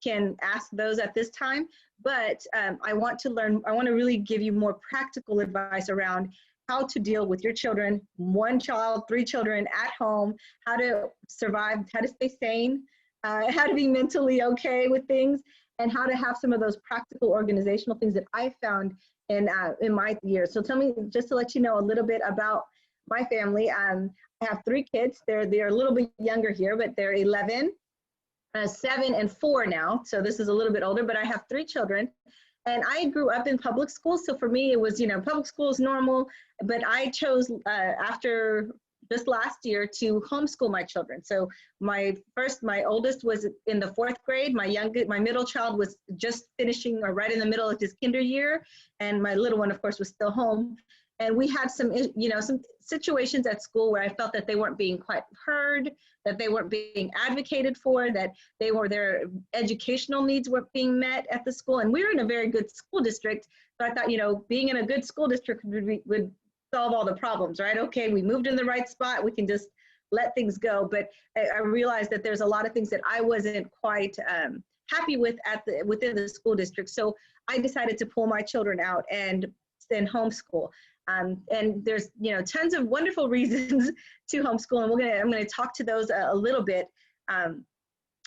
can ask those at this time. But I want to really give you more practical advice around how to deal with your children, 1 child, 3 children at home, how to survive, how to stay sane, how to be mentally okay with things, and how to have some of those practical organizational things that I found in my years. So tell me, just to let you know a little bit about my family. I have 3 kids. They're a little bit younger here, but they're 11, 7, and 4 now. So this is a little bit older, but I have 3 children. And I grew up in public school. So for me, it was, public school is normal, but I chose after just last year to homeschool my children. So my oldest was in the 4th grade. My middle child was just finishing or right in the middle of his kinder year. And my little one, of course, was still home. And we had some situations at school where I felt that they weren't being quite heard, that they weren't being advocated for, that their educational needs weren't being met at the school. And we were in a very good school district. So I thought, being in a good school district would solve all the problems, right? Okay, we moved in the right spot, we can just let things go. But I realized that there's a lot of things that I wasn't quite happy with within the school district. So I decided to pull my children out and homeschool. And there's tons of wonderful reasons to homeschool, and I'm gonna talk to those a little bit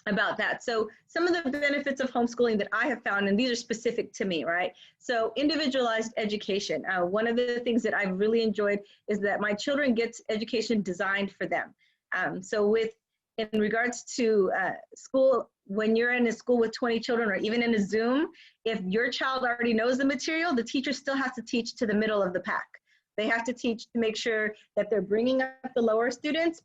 about that. So some of the benefits of homeschooling that I have found, and these are specific to me, right? So individualized education. One of the things that I've really enjoyed is that my children get education designed for them. So in regards to school, when you're in a school with 20 children or even in a Zoom, if your child already knows the material, the teacher still has to teach to the middle of the pack. They have to teach to make sure that they're bringing up the lower students,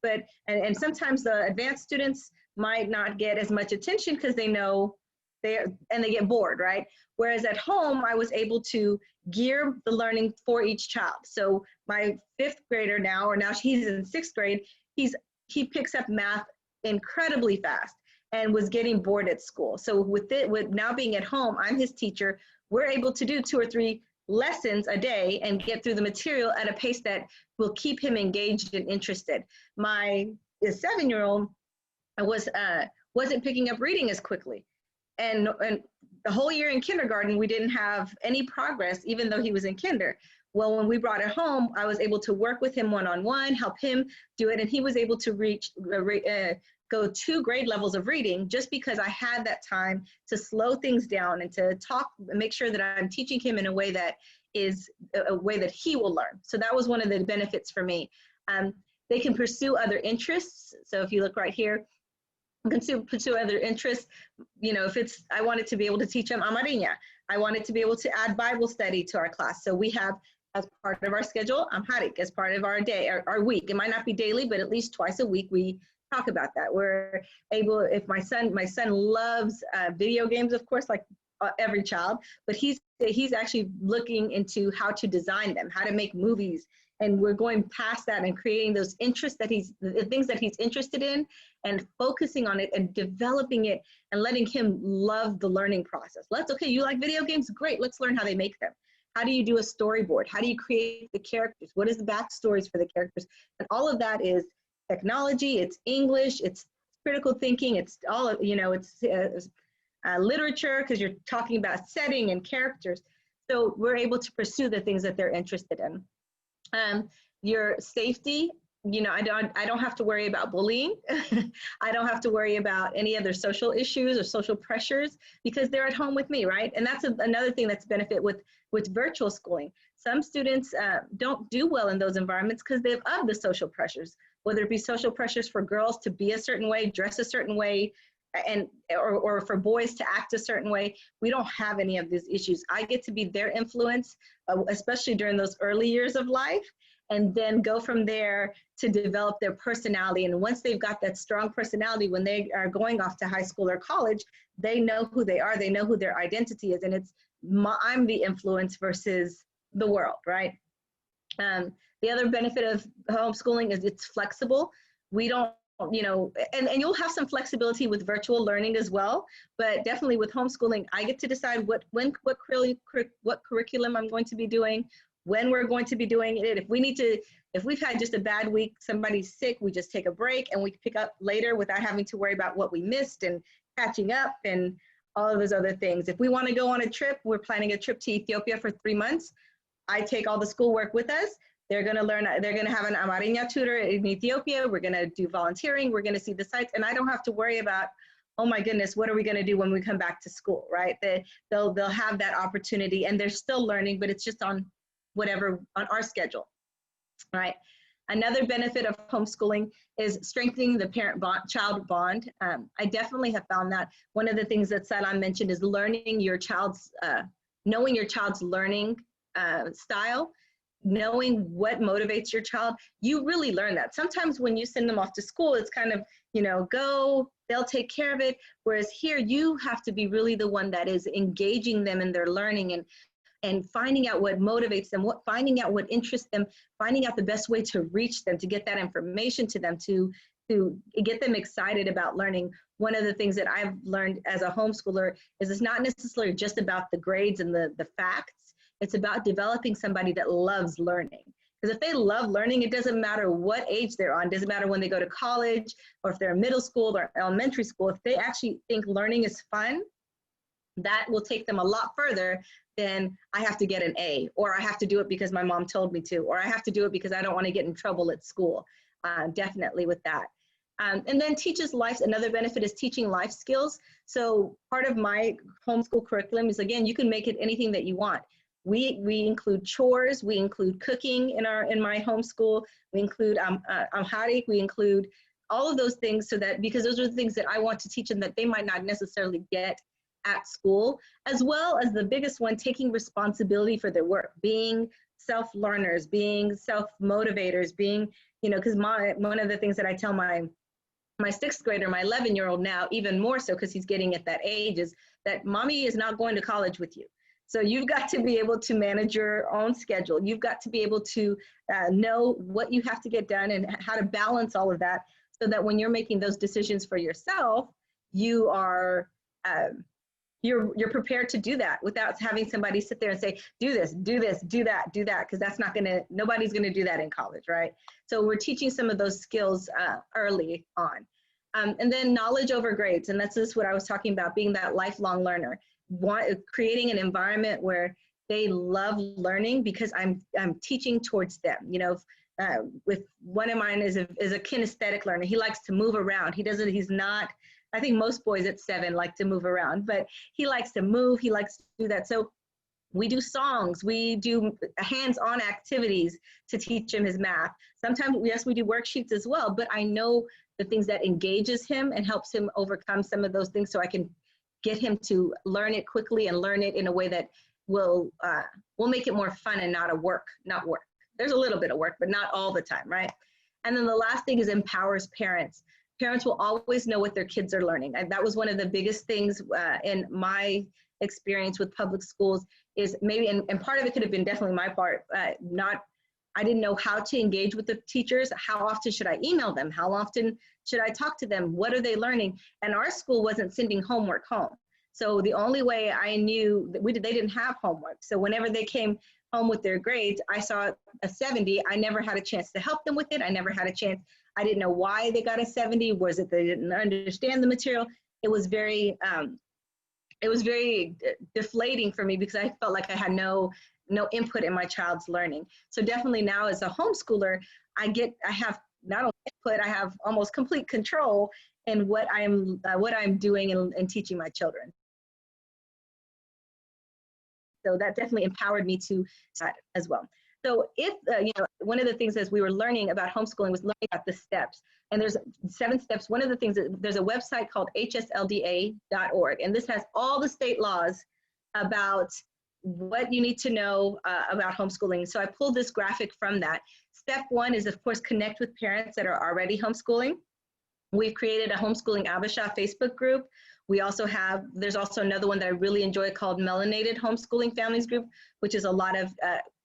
and sometimes the advanced students might not get as much attention because they know they get bored, right? Whereas at home, I was able to gear the learning for each child. So my 5th grader now he's in 6th grade, he picks up math incredibly fast and was getting bored at school. So with now being at home, I'm his teacher, we're able to do 2 or 3 lessons a day and get through the material at a pace that will keep him engaged and interested. My 7-year-old wasn't picking up reading as quickly. and the whole year in kindergarten, we didn't have any progress, even though he was in kinder. Well, when we brought it home, I was able to work with him one-on-one, help him do it, and he was able to go 2 grade levels of reading just because I had that time to slow things down and to talk, make sure that I'm teaching him in a way that is a way that he will learn. So that was one of the benefits for me. They can pursue other interests. So if you look right here, pursue other interests. You know, if it's, I wanted to be able to teach them Amariña. I wanted to be able to add Bible study to our class. So we have, as part of our schedule, Amharic as part of our day, our week. It might not be daily, but at least twice a week we talk about that. We're able, if my son loves video games, of course, like every child, but he's actually looking into how to design them, how to make movies. And we're going past that and creating those interests that the things that he's interested in, and focusing on it and developing it and letting him love the learning process. Okay, you like video games? Great, let's learn how they make them. How do you do a storyboard? How do you create the characters? What is the backstories for the characters? And all of that is technology, it's English, it's critical thinking, it's all, you know, it's literature, because you're talking about setting and characters. So we're able to pursue the things that they're interested in. Your safety, you know, I don't have to worry about bullying. I don't have to worry about any other social issues or social pressures because they're at home with me, right? And that's another thing that's benefit with virtual schooling. Some students don't do well in those environments because they have the social pressures, whether it be social pressures for girls to be a certain way, dress a certain way, or for boys to act a certain way. We don't have any of these issues. I get to be their influence, especially during those early years of life, and then go from there to develop their personality. And once they've got that strong personality, when they are going off to high school or college, they know who they are, they know who their identity is, and I'm the influence versus the world, right? The other benefit of homeschooling is it's flexible. We don't, you know, and you'll have some flexibility with virtual learning as well, but definitely with homeschooling, I get to decide what curriculum I'm going to be doing, when we're going to be doing it. If we've had just a bad week, somebody's sick, we just take a break and we pick up later without having to worry about what we missed and catching up and all of those other things. If we want to go on a trip, we're planning a trip to Ethiopia for 3 months. I take all the schoolwork with us. They're going to learn, they're going to have an Amariña tutor in Ethiopia. We're going to do volunteering. We're going to see the sites. And I don't have to worry about, oh my goodness, what are we going to do when we come back to school, right? They'll have that opportunity and they're still learning, but it's just on our schedule, right? Another benefit of homeschooling is strengthening the parent-child bond. I definitely have found that one of the things that Salam mentioned is knowing your child's learning style, knowing what motivates your child. You really learn that. Sometimes when you send them off to school, it's kind of, you know, go, they'll take care of it. Whereas here, you have to be really the one that is engaging them in their learning and finding out what motivates them, finding out what interests them, finding out the best way to reach them, to get that information to them, to get them excited about learning. One of the things that I've learned as a homeschooler is it's not necessarily just about the grades and the facts. It's about developing somebody that loves learning. Because if they love learning, it doesn't matter what age they're on. It doesn't matter when they go to college or if they're in middle school or elementary school. If they actually think learning is fun, that will take them a lot further than I have to get an A, or I have to do it because my mom told me to, or I have to do it because I don't want to get in trouble at school. Definitely with that. And then another benefit is teaching life skills. So part of my homeschool curriculum is, again, you can make it anything that you want. We include chores, we include cooking in my homeschool, we include Amharic, we include all of those things, so that, because those are the things that I want to teach them that they might not necessarily get at school, as well as the biggest one, taking responsibility for their work, being self-learners, being self-motivators, being, you know, because one of the things that I tell my 6th grader, my 11-year-old now, even more so because he's getting at that age, is that mommy is not going to college with you. So you've got to be able to manage your own schedule. You've got to be able to know what you have to get done and how to balance all of that, so that when you're making those decisions for yourself, you are you're prepared to do that without having somebody sit there and say, do this, do that, because that's nobody's gonna do that in college, right? So we're teaching some of those skills early on. And then knowledge over grades. And that's just what I was talking about, being that lifelong learner, creating an environment where they love learning because I'm teaching towards them. You know, with one of mine is a kinesthetic learner. He likes to move around. He's not, I think most boys at 7 like to move around, but he likes to move. He likes to do that. So we do songs, we do hands-on activities to teach him his math. Sometimes, yes, we do worksheets as well, but I know the things that engages him and helps him overcome some of those things so I can get him to learn it quickly and learn it in a way that will make it more fun and not work. There's a little bit of work, but not all the time, right? And then the last thing is empowers parents. Parents will always know what their kids are learning. That was one of the biggest things in my experience with public schools is maybe, and part of it could have been definitely my part, I didn't know how to engage with the teachers. How often should I email them? How often should I talk to them? What are they learning? And our school wasn't sending homework home. So the only way I knew that they didn't have homework. So whenever they came home with their grades, I saw a 70. I never had a chance to help them with it. I never had a chance. I didn't know why they got a 70. Was it they didn't understand the material? It was very deflating for me because I felt like I had no input in my child's learning. So definitely now as a homeschooler, I have not only input, I have almost complete control in what I'm doing and teaching my children. So that definitely empowered me to as well. So if, one of the things as we were learning about homeschooling was learning about the steps. And there's 7 steps. One of the things, there's a website called hslda.org. And this has all the state laws about what you need to know about homeschooling. So I pulled this graphic from that. Step 1 is, of course, connect with parents that are already homeschooling. We've created a Homeschooling Abisha Facebook group. There's also another one that I really enjoy called Melanated Homeschooling Families Group, which is a lot of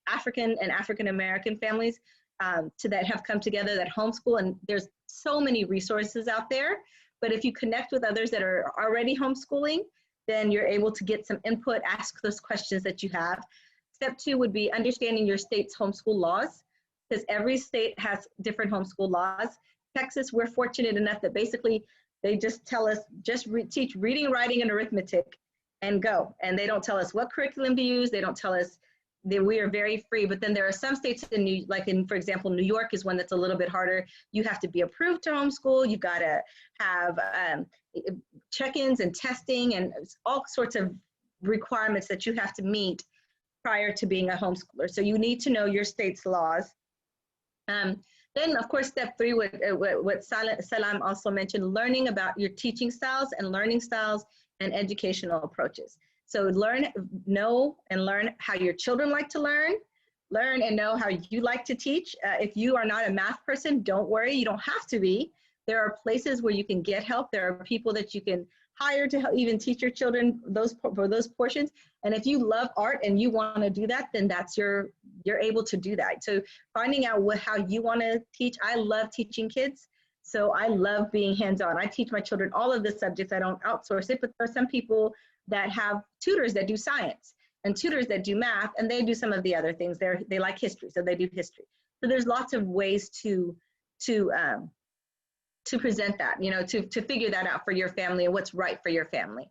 African and African-American families that have come together that homeschool. And there's so many resources out there. But if you connect with others that are already homeschooling, then you're able to get some input, ask those questions that you have. Step 2 would be understanding your state's homeschool laws, because every state has different homeschool laws. Texas, we're fortunate enough that basically they just tell us, teach reading, writing, and arithmetic and go. And they don't tell us what curriculum to use. They don't tell us that we are very free. But then there are some states for example, New York is one that's a little bit harder. You have to be approved to homeschool. You've got to have check-ins and testing and all sorts of requirements that you have to meet prior to being a homeschooler. So you need to know your state's laws. Then, of course, step 3, what Salam also mentioned, learning about your teaching styles and learning styles and educational approaches. So know and learn how your children like to learn and know how you like to teach. If you are not a math person, don't worry, you don't have to be. There are places where you can get help. There are people that you can hire to help even teach your children for those portions. And if you love art and you want to do that, then you're able to do that. So finding out how you want to teach. I love teaching kids. So I love being hands-on. I teach my children all of the subjects. I don't outsource it, but there are some people that have tutors that do science and tutors that do math, and they do some of the other things. They like history, so they do history. So there's lots of ways to present that, to figure that out for your family and what's right for your family.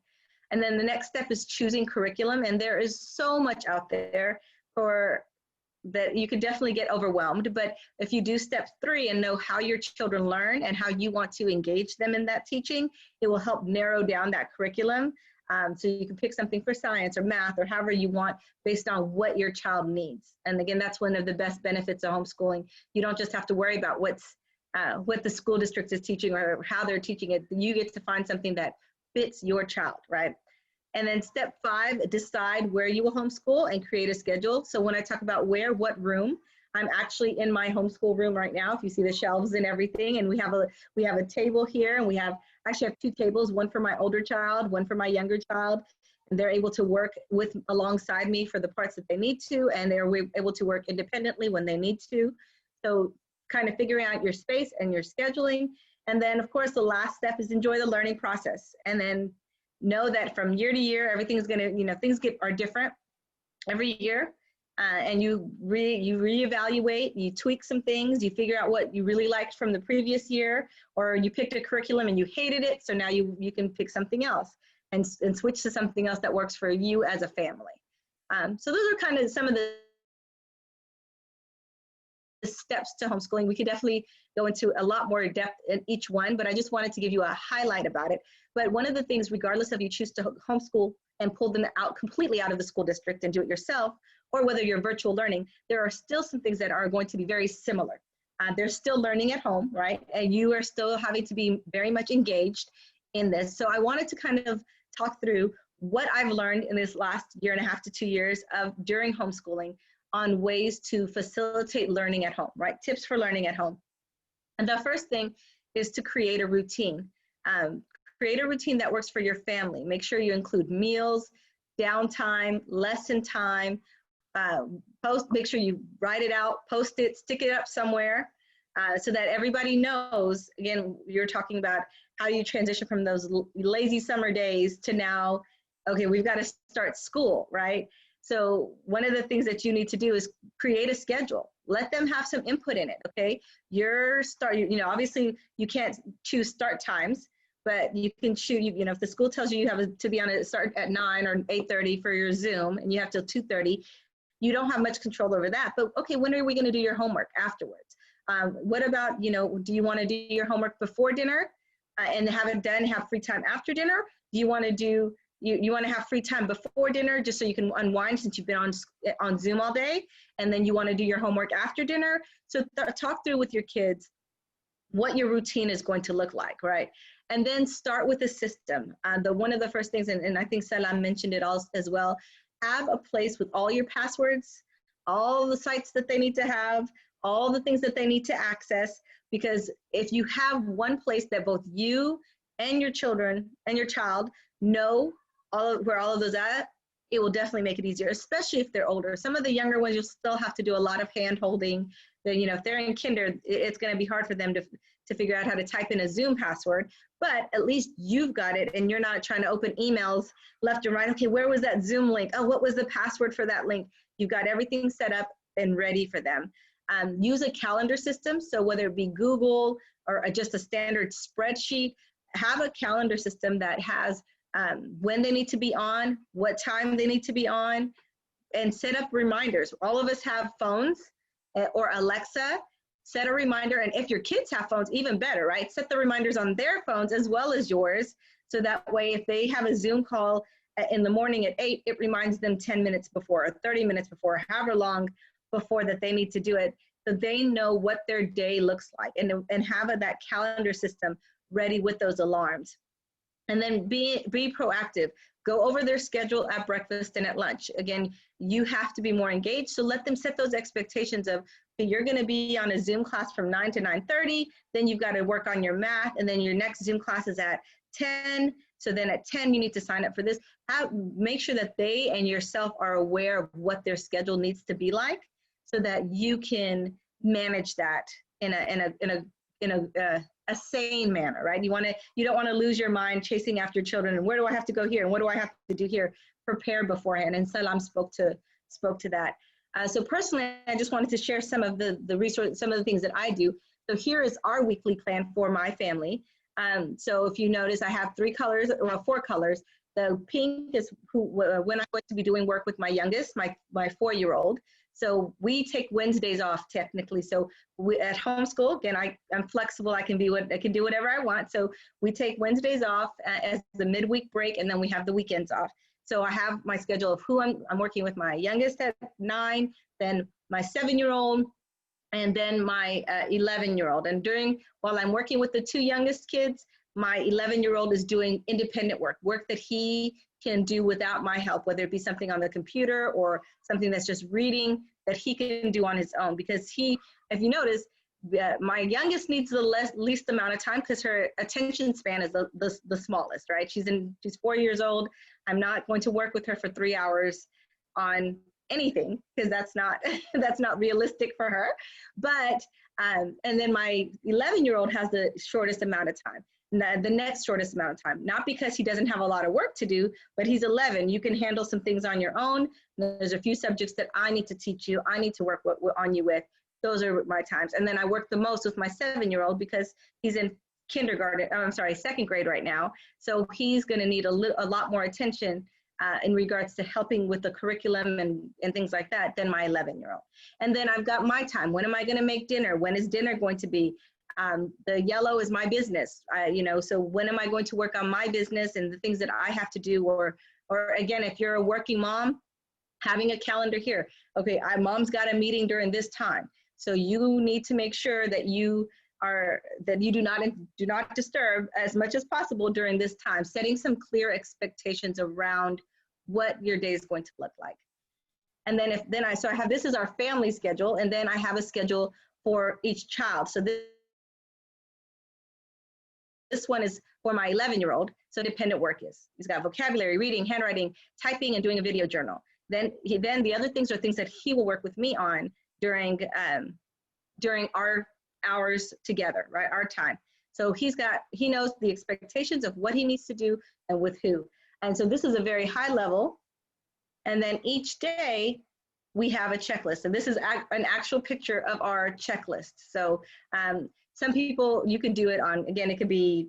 And then the next step is choosing curriculum. And there is so much out there that you could definitely get overwhelmed. But if you do step 3 and know how your children learn and how you want to engage them in that teaching, it will help narrow down that curriculum. So you can pick something for science or math or however you want based on what your child needs. And again, that's one of the best benefits of homeschooling. You don't just have to worry about what the school district is teaching or how they're teaching it. You get to find something that fits your child, right? And then step 5, decide where you will homeschool and create a schedule. So when I talk about what room, I'm actually in my homeschool room right now. If you see the shelves and everything, and we have a table here, and we actually have 2 tables, one for my older child, one for my younger child. And they're able to work alongside me for the parts that they need to, and they're able to work independently when they need to. So kind of figuring out your space and your scheduling. And then of course, the last step is enjoy the learning process. And then know that from year to year, everything's gonna, things are different every year. and you reevaluate, you tweak some things, you figure out what you really liked from the previous year, or you picked a curriculum and you hated it, so now you can pick something else and switch to something else that works for you as a family. So those are kind of some of the steps to homeschooling. We could definitely go into a lot more depth in each one, but I just wanted to give you a highlight about it. But one of the things, regardless of you choose to homeschool and pull them out completely out of the school district and do it yourself, or whether you're virtual learning, there are still some things that are going to be very similar. They're still learning at home, right? And you are still having to be very much engaged in this. So I wanted to kind of talk through what I've learned in this last 1.5 to 2 years of during homeschooling on ways to facilitate learning at home, right? Tips for learning at home. And the first thing is to create a routine. Create a routine that works for your family. Make sure you include meals, downtime, lesson time, make sure you write it out, post it, stick it up somewhere so that everybody knows. Again, you're talking about how you transition from those lazy summer days to now, okay, we've got to start school, right? So one of the things that you need to do is create a schedule. Let them have some input in it, okay? Obviously you can't choose start times, but you can choose, if the school tells you have to be on a start at 9 or 8:30 for your Zoom and you have till 2:30, you don't have much control over that. But okay, when are we gonna do your homework afterwards? What about, do you wanna do your homework before dinner and have it done, have free time after dinner? Do you wanna do, you want to have free time before dinner just so you can unwind since you've been on Zoom all day, and then you want to do your homework after dinner? So talk through with your kids what your routine is going to look like, right? And then start with a system. One of the first things, and I think Salam mentioned it all as well, have a place with all your passwords, all the sites that they need to have, all the things that they need to access, because if you have one place that both you and your children and your child know where all of those at, it will definitely make it easier, especially if they're older. Some of the younger ones, you'll still have to do a lot of hand holding. If they're in kinder, it's going to be hard for them to figure out how to type in a Zoom password, but at least you've got it and you're not trying to open emails left and right. Okay, where was that Zoom link? Oh, what was the password for that link? You've got everything set up and ready for them. Use a calendar system. So whether it be Google or just a standard spreadsheet, have a calendar system that has when they need to be on, what time they need to be on, and set up reminders. All of us have phones or Alexa. Set a reminder, and if your kids have phones, even better, right? Set the reminders on their phones as well as yours, so that way if they have a Zoom call in the morning at 8, it reminds them 10 minutes before or 30 minutes before, however long before that they need to do it, so they know what their day looks like, and have that calendar system ready with those alarms. And then be proactive. Go over their schedule at breakfast and at lunch. Again, you have to be more engaged, so let them set those expectations of, okay, you're gonna be on a Zoom class from 9 to 9:30, then you've gotta work on your math, and then your next Zoom class is at 10, so then at 10 you need to sign up for this. Make sure that they and yourself are aware of what their schedule needs to be like, so that you can manage that in a sane manner, right? You don't want to lose your mind chasing after children and where do I have to go here and what do I have to do here? Prepare beforehand, and Salam spoke to that. So personally, I just wanted to share some of the resources, some of the things that I do. So here is our weekly plan for my family. So if you notice, I have 4 colors. The pink is when I'm going to be doing work with my youngest, my 4-year-old. So we take Wednesdays off technically. So at homeschool, again, I'm flexible. I can do whatever I want. So we take Wednesdays off as the midweek break, and then we have the weekends off. So I have my schedule of who I'm working with: my youngest at 9, then my 7-year-old, and then my 11-year-old. And while I'm working with the 2 youngest kids, my 11-year-old is doing independent work that he can do without my help, whether it be something on the computer or something that's just reading that he can do on his own. Because if you notice, my youngest needs the least amount of time because her attention span is the smallest, right? She's 4 years old. I'm not going to work with her for 3 hours on anything because that's not realistic for her. But and then my 11-year-old has the shortest amount of time. the next shortest amount of time, not because he doesn't have a lot of work to do, but he's 11. You can handle some things on your own. There's a few subjects that I need to teach you. I need to work on you with. Those are my times. And then I work the most with my 7-year-old because he's in second grade right now. So he's going to need a lot more attention in regards to helping with the curriculum and things like that than my 11-year-old. And then I've got my time. When am I going to make dinner? When is dinner going to be? The yellow is my business, so when am I going to work on my business and the things that I have to do? Or again, if you're a working mom, having a calendar here. Okay, mom's got a meeting during this time. So you need to make sure that you do not disturb as much as possible during this time, setting some clear expectations around what your day is going to look like. And then I have, this is our family schedule, and then I have a schedule for each child. So this one is for my 11-year-old, so dependent work is. He's got vocabulary, reading, handwriting, typing, and doing a video journal. Then the other things are things that he will work with me on during our hours together, right, our time. So he knows the expectations of what he needs to do and with who. And so this is a very high level. And then each day we have a checklist. And this is an actual picture of our checklist. So some people, you can do it on, again, it could be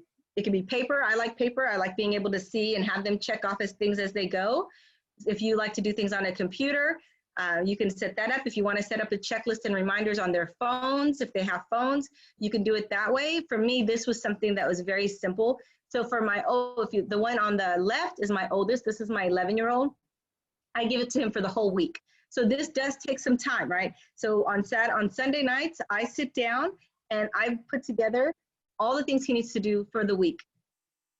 paper. I like paper. I like being able to see and have them check off as things as they go. If you like to do things on a computer, you can set that up. If you want to set up a checklist and reminders on their phones, if they have phones, you can do it that way. For me, this was something that was very simple. So for the one on the left is my oldest. This is my 11-year-old. I give it to him for the whole week. So this does take some time, right? So on Sunday nights, I sit down and I put together all the things he needs to do for the week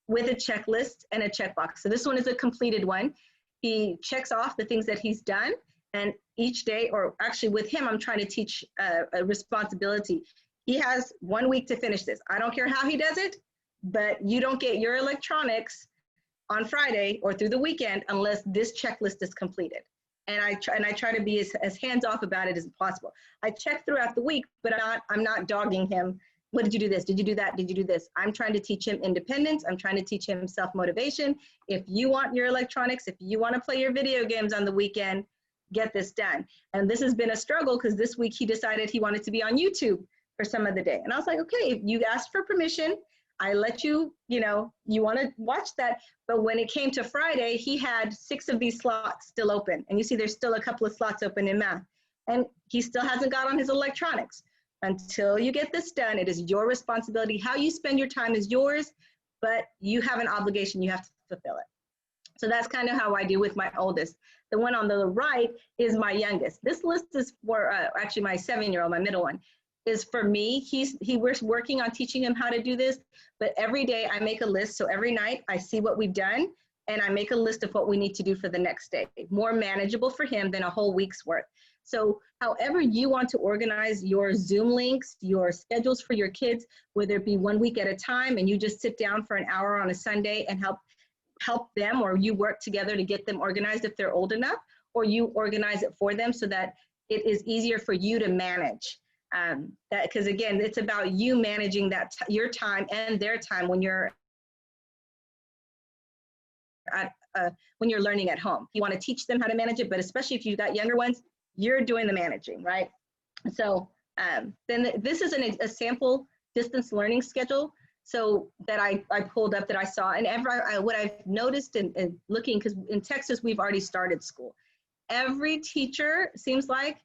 with a checklist and a checkbox. So this one is a completed one. He checks off the things that he's done, and each day, or actually with him, I'm trying to teach a responsibility. He has 1 week to finish this. I don't care how he does it, but you don't get your electronics on Friday or through the weekend unless this checklist is completed. And I try to be as hands-off about it as possible. I check throughout the week, but I'm not dogging him. What did you do this? Did you do that? Did you do this? I'm trying to teach him independence. I'm trying to teach him self-motivation. If you want your electronics, if you want to play your video games on the weekend, get this done. And this has been a struggle because this week he decided he wanted to be on YouTube for some of the day. And I was like, okay, if you asked for permission, I let you, you want to watch that. But when it came to Friday, he had 6 of these slots still open. And you see there's still a couple of slots open in math. And he still hasn't got on his electronics. Until you get this done, it is your responsibility. How you spend your time is yours, but you have an obligation. You have to fulfill it. So that's kind of how I do with my oldest. The one on the right is my youngest. This list is for actually my 7-year-old, my middle one, is for me. We're working on teaching him how to do this, but every day I make a list. So every night I see what we've done and I make a list of what we need to do for the next day. More manageable for him than a whole week's worth. So however you want to organize your Zoom links, your schedules for your kids, whether it be 1 week at a time and you just sit down for an hour on a Sunday and help them, or you work together to get them organized if they're old enough, or you organize it for them so that it is easier for you to manage. Because again, it's about you managing your time and their time when you're learning at home. You want to teach them how to manage it, but especially if you've got younger ones, you're doing the managing, right? So then this is a sample distance learning schedule. So that I pulled up that I saw, and what I've noticed in looking, because in Texas, we've already started school. Every teacher seems like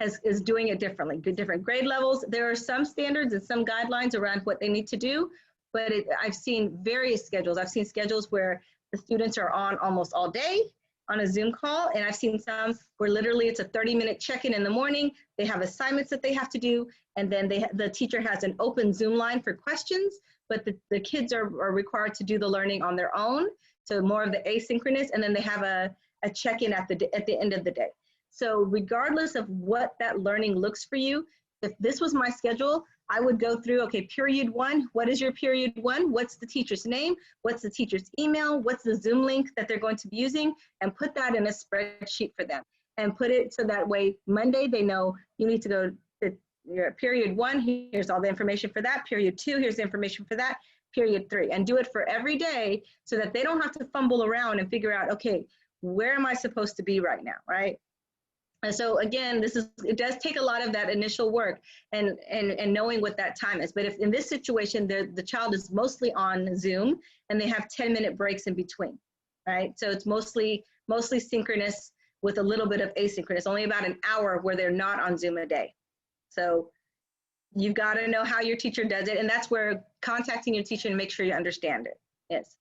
is doing it differently, different grade levels. There are some standards and some guidelines around what they need to do, but I've seen various schedules. I've seen schedules where the students are on almost all day on a Zoom call, and I've seen some where literally it's a 30-minute check-in in the morning. They have assignments that they have to do, and then the teacher has an open Zoom line for questions, but the kids are required to do the learning on their own, so more of the asynchronous, and then they have a check-in at the end of the day. So regardless of what that learning looks for you, if this was my schedule, I would go through, okay, period 1, what is your period 1? What's the teacher's name? What's the teacher's email? What's the Zoom link that they're going to be using? And put that in a spreadsheet for them. And put it so that way Monday they know you need to go to your period 1, here's all the information for that. Period 2, here's the information for that. period 3, and do it for every day so that they don't have to fumble around and figure out, okay, where am I supposed to be right now, right? And so again, it does take a lot of that initial work and knowing what that time is. But if in this situation, the child is mostly on Zoom and they have 10-minute breaks in between, right? So it's mostly synchronous with a little bit of asynchronous, only about an hour where they're not on Zoom a day. So you've got to know how your teacher does it. And that's where contacting your teacher and make sure you understand it is.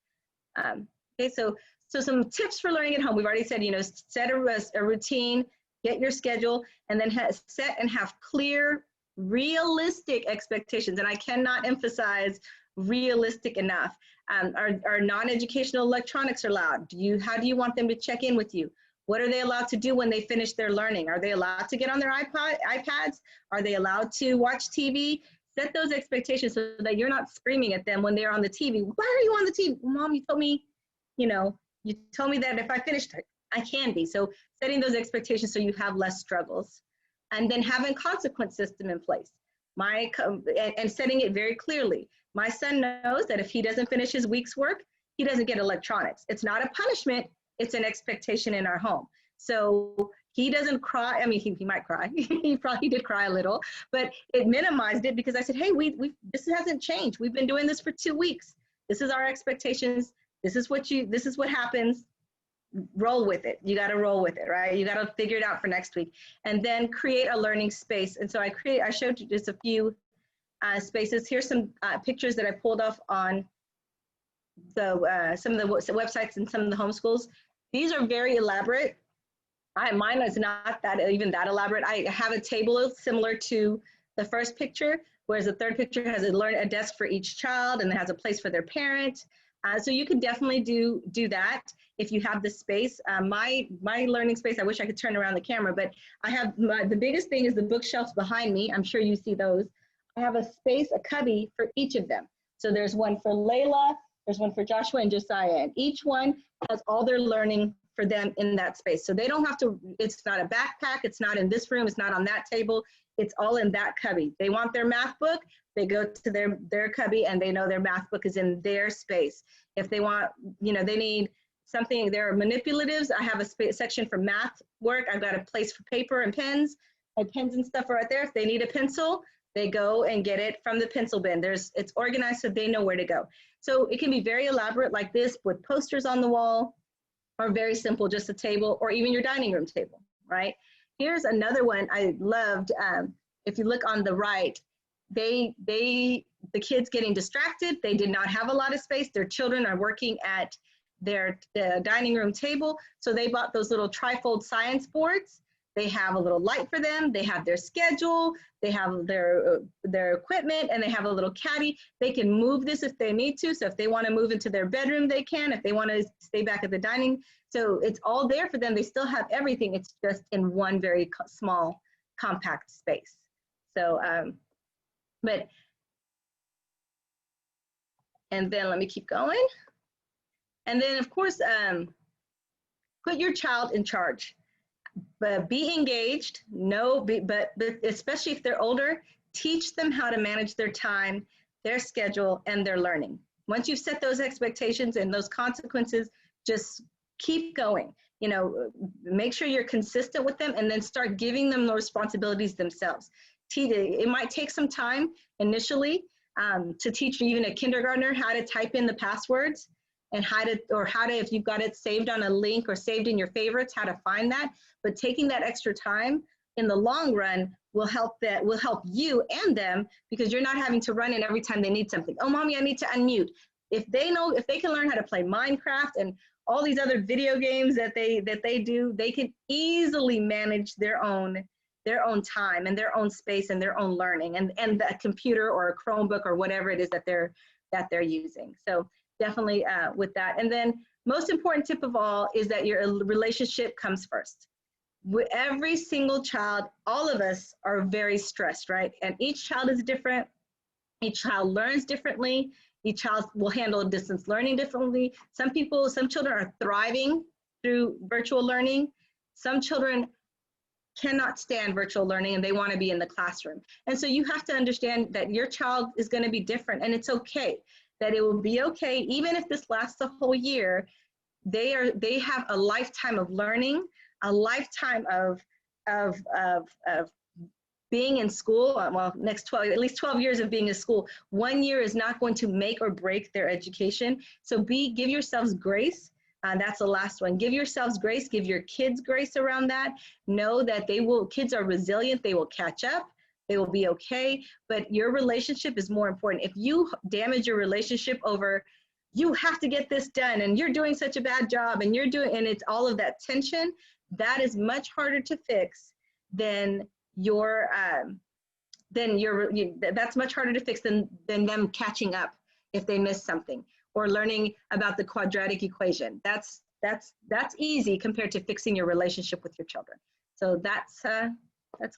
Okay, so some tips for learning at home. We've already said, set a routine, get your schedule, and then set and have clear, realistic expectations. And I cannot emphasize realistic enough. Are non-educational electronics allowed? How do you want them to check in with you? What are they allowed to do when they finish their learning? Are they allowed to get on their iPads? Are they allowed to watch TV? Set those expectations so that you're not screaming at them when they're on the TV. Why are you on the TV? Mom, you told me, you told me that if I finished, I can be. So setting those expectations so you have less struggles. And then having consequence system in place. And setting it very clearly. My son knows that if he doesn't finish his week's work, he doesn't get electronics. It's not a punishment, it's an expectation in our home. So he doesn't cry. I mean, he might cry. He probably did cry a little, but it minimized it because I said, hey, this hasn't changed. We've been doing this for 2 weeks. This is our expectations. This is what happens. Roll with it. You got to roll with it, right? You got to figure it out for next week, and then create a learning space. And so I showed you just a few spaces. Here's some pictures that I pulled off on some of the websites and some of the homeschools. These are very elaborate. Mine is not even that elaborate. I have a table similar to the first picture, whereas the third picture has a desk for each child and it has a place for their parent. So you can definitely do that if you have the space. My learning space, I wish I could turn around the camera, but I have the biggest thing is the bookshelves behind me. I'm sure you see those. I have a space, a cubby for each of them. So there's one for Layla, there's one for Joshua and Josiah, and each one has all their learning for them in that space. So they don't have to, it's not a backpack, it's not in this room, it's not on that table, it's all in that cubby. They want their math book, they go to their cubby and they know their math book is in their space. If they want, they need something, there are manipulatives, I have a section for math work, I've got a place for paper and pens. My pens and stuff are right there. If they need a pencil, they go and get it from the pencil bin. It's organized so they know where to go. So it can be very elaborate like this with posters on the wall, or very simple, just a table, or even your dining room table, right? Here's another one I loved. If you look on the right, the kids getting distracted, they did not have a lot of space. Their children are working at the dining room table. So they bought those little trifold science boards. They have a little light for them. They have their schedule. They have their equipment, and they have a little caddy. They can move this if they need to. So if they want to move into their bedroom, they can. If they want to stay back at the dining, so it's all there for them. They still have everything. It's just in one very small, compact space. So, and then let me keep going. And then of course, put your child in charge. But be engaged, but especially if they're older, teach them how to manage their time, their schedule, and their learning. Once you've set those expectations and those consequences, just keep going. Make sure you're consistent with them and then start giving them the responsibilities themselves. It might take some time initially to teach even a kindergartner how to type in the passwords and how to, if you've got it saved on a link or saved in your favorites, how to find that. But taking that extra time in the long run will help you and them, because you're not having to run in every time they need something. Oh, mommy, I need to unmute. If they can learn how to play Minecraft and all these other video games that they do, they can easily manage their own time and their own space and their own learning and the computer or a Chromebook or whatever it is that they're using. So definitely with that. And then most important tip of all is that your relationship comes first. With every single child, all of us are very stressed, right? And each child is different. Each child learns differently. Each child will handle distance learning differently. Some children are thriving through virtual learning. Some children cannot stand virtual learning and they want to be in the classroom. And so you have to understand that your child is going to be different, and it's okay. that it will be okay, even if this lasts a whole year. They have a lifetime of learning, a lifetime of being in school. Well, at least 12 years of being in school. 1 year is not going to make or break their education. So give yourselves grace. That's the last one. Give yourselves grace. Give your kids grace around that. Know that kids are resilient. They will catch up. They will be okay. But your relationship is more important. If you damage your relationship over, you have to get this done, and you're doing such a bad job, and it's all of that tension, that is much harder to fix than that's much harder to fix than them catching up if they miss something, or learning about the quadratic equation. That's easy compared to fixing your relationship with your children. So that's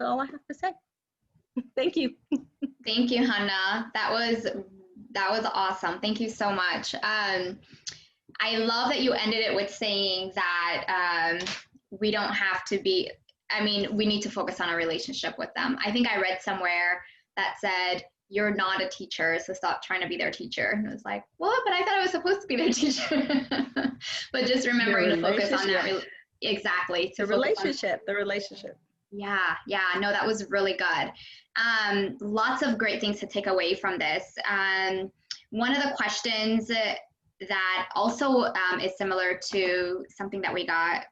all I have to say. Thank you. Thank you, Hannah. That was awesome. Thank you so much. I love that you ended it with saying that we don't have to be, we need to focus on a relationship with them. I think I read somewhere that said, you're not a teacher, so stop trying to be their teacher. And I was like, what? But I thought I was supposed to be their teacher. But just remembering to focus on that. Exactly. The relationship. Yeah. No, that was really good. Lots of great things to take away from this. One of the questions that also is similar to something that we got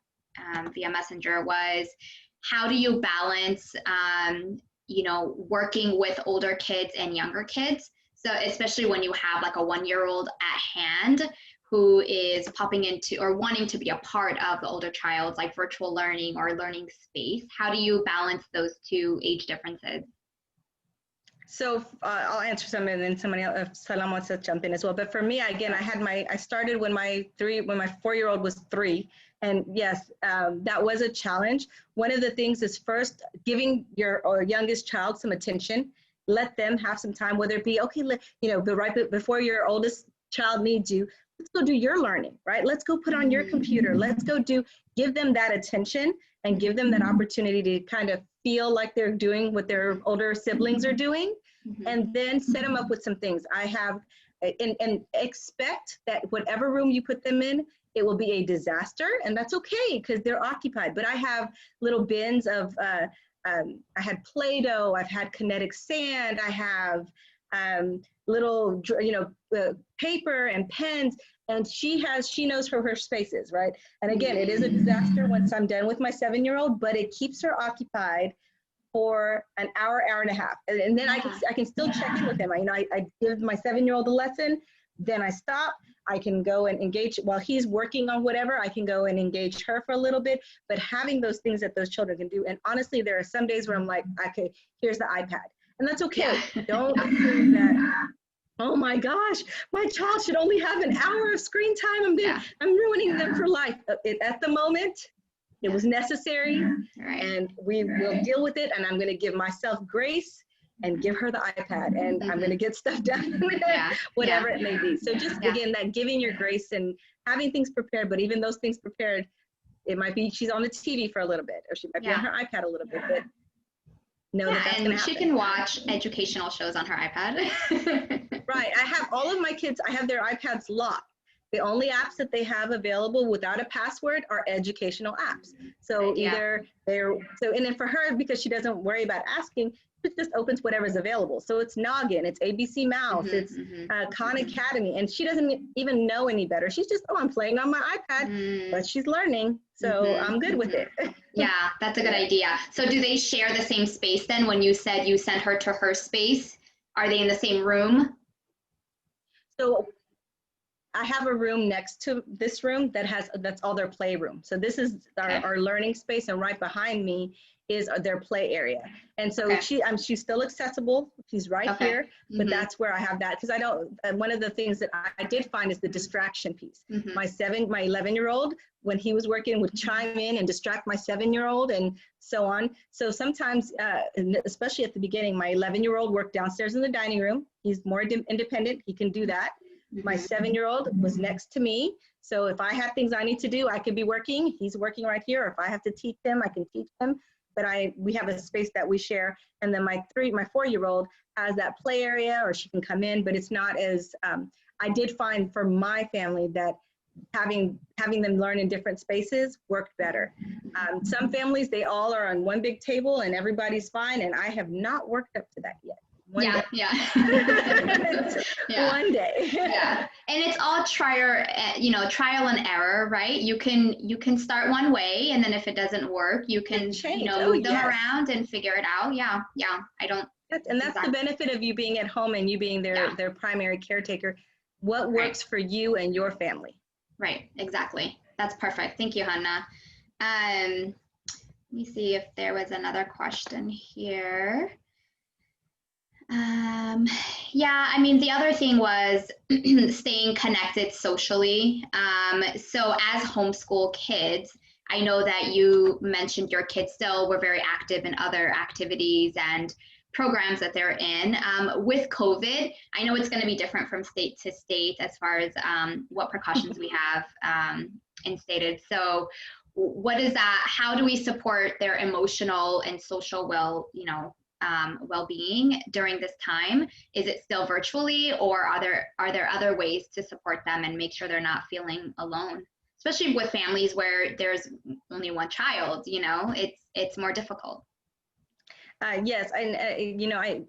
via Messenger was, how do you balance, working with older kids and younger kids? So especially when you have like a 1-year-old at hand who is popping into or wanting to be a part of the older child's like virtual learning or learning space, how do you balance those two age differences? So I'll answer some, and then somebody else, if Salam wants to jump in as well. But for me, again, I started when my 4-year-old was 3. And yes, that was a challenge. One of the things is first giving your youngest child some attention. Let them have some time, whether it be, okay, but right before your oldest child needs you, let's go do your learning, right? Let's go put on your computer. Let's go give them that attention and give them that opportunity to kind of feel like they're doing what their older siblings are doing, and then set them up with some things. And expect that whatever room you put them in, it will be a disaster, and that's okay because they're occupied. But I have little bins of, I had Play-Doh, I've had kinetic sand, I have little, paper and pens, and she knows her spaces, right? And again, it is a disaster once I'm done with my 7-year-old, but it keeps her occupied for an hour and a half. And then I can still check in with him. I give my 7-year-old a lesson, then I stop. I can go and engage while he's working on whatever. I can go and engage her for a little bit, but having those things that those children can do. And honestly, there are some days where I'm like, okay, here's the iPad. And that's okay. Don't assume that, oh my gosh, my child should only have an hour of screen time. I'm ruining them for life. At the moment, it was necessary, and we will deal with it. And I'm going to give myself grace and give her the iPad, and I'm going to get stuff done, whatever it may be. So just again, that giving your grace and having things prepared, but even those things prepared, it might be she's on the TV for a little bit, or she might be on her iPad a little bit, but know that that's going to happen. She can watch educational shows on her iPad. Right. I have all of my kids, I have their iPads locked. The only apps that they have available without a password are educational apps. So and then for her, because she doesn't worry about asking, it just opens whatever's available. So it's Noggin, it's ABC Mouse, it's Khan Academy, and she doesn't even know any better. She's just, I'm playing on my iPad, but she's learning, so I'm good with it. Yeah, that's a good idea. So do they share the same space then? When you said you sent her to her space, are they in the same room? So I have a room next to this room that's all their playroom. So this is our learning space, and right behind me is their play area. And so she's still accessible. She's right here, but that's where I have that, because I don't, one of the things that I did find is the distraction piece. My 11-year-old, when he was working, would chime in and distract my 7-year-old and so on. So sometimes, especially at the beginning, my 11-year-old worked downstairs in the dining room. He's more independent, he can do that. My 7-year-old was next to me. So if I had things I need to do, I could be working. He's working right here. Or if I have to teach him, I can teach him. But we have a space that we share. And then my 4-year-old has that play area, or she can come in, but it's not as, I did find for my family that having them learn in different spaces worked better. Some families, they all are on one big table and everybody's fine, and I have not worked up to that yet. One day. One day. Yeah, and it's all trial and error, right? You can start one way, and then if it doesn't work, you can move them around and figure it out. Yeah. That's the benefit of you being at home and you being their primary caretaker. What works for you and your family? Right, exactly. That's perfect. Thank you, Hannah. Let me see if there was another question here. I mean, the other thing was staying connected socially. So as homeschool kids, I know that you mentioned your kids still were very active in other activities and programs that they're in. With COVID, I know it's going to be different from state to state as far as what precautions we have instated. So what is that? How do we support their emotional and social well-being during this time? Is it still virtually, or are there other ways to support them and make sure they're not feeling alone? Especially with families where there's only one child, it's more difficult. Yes, and I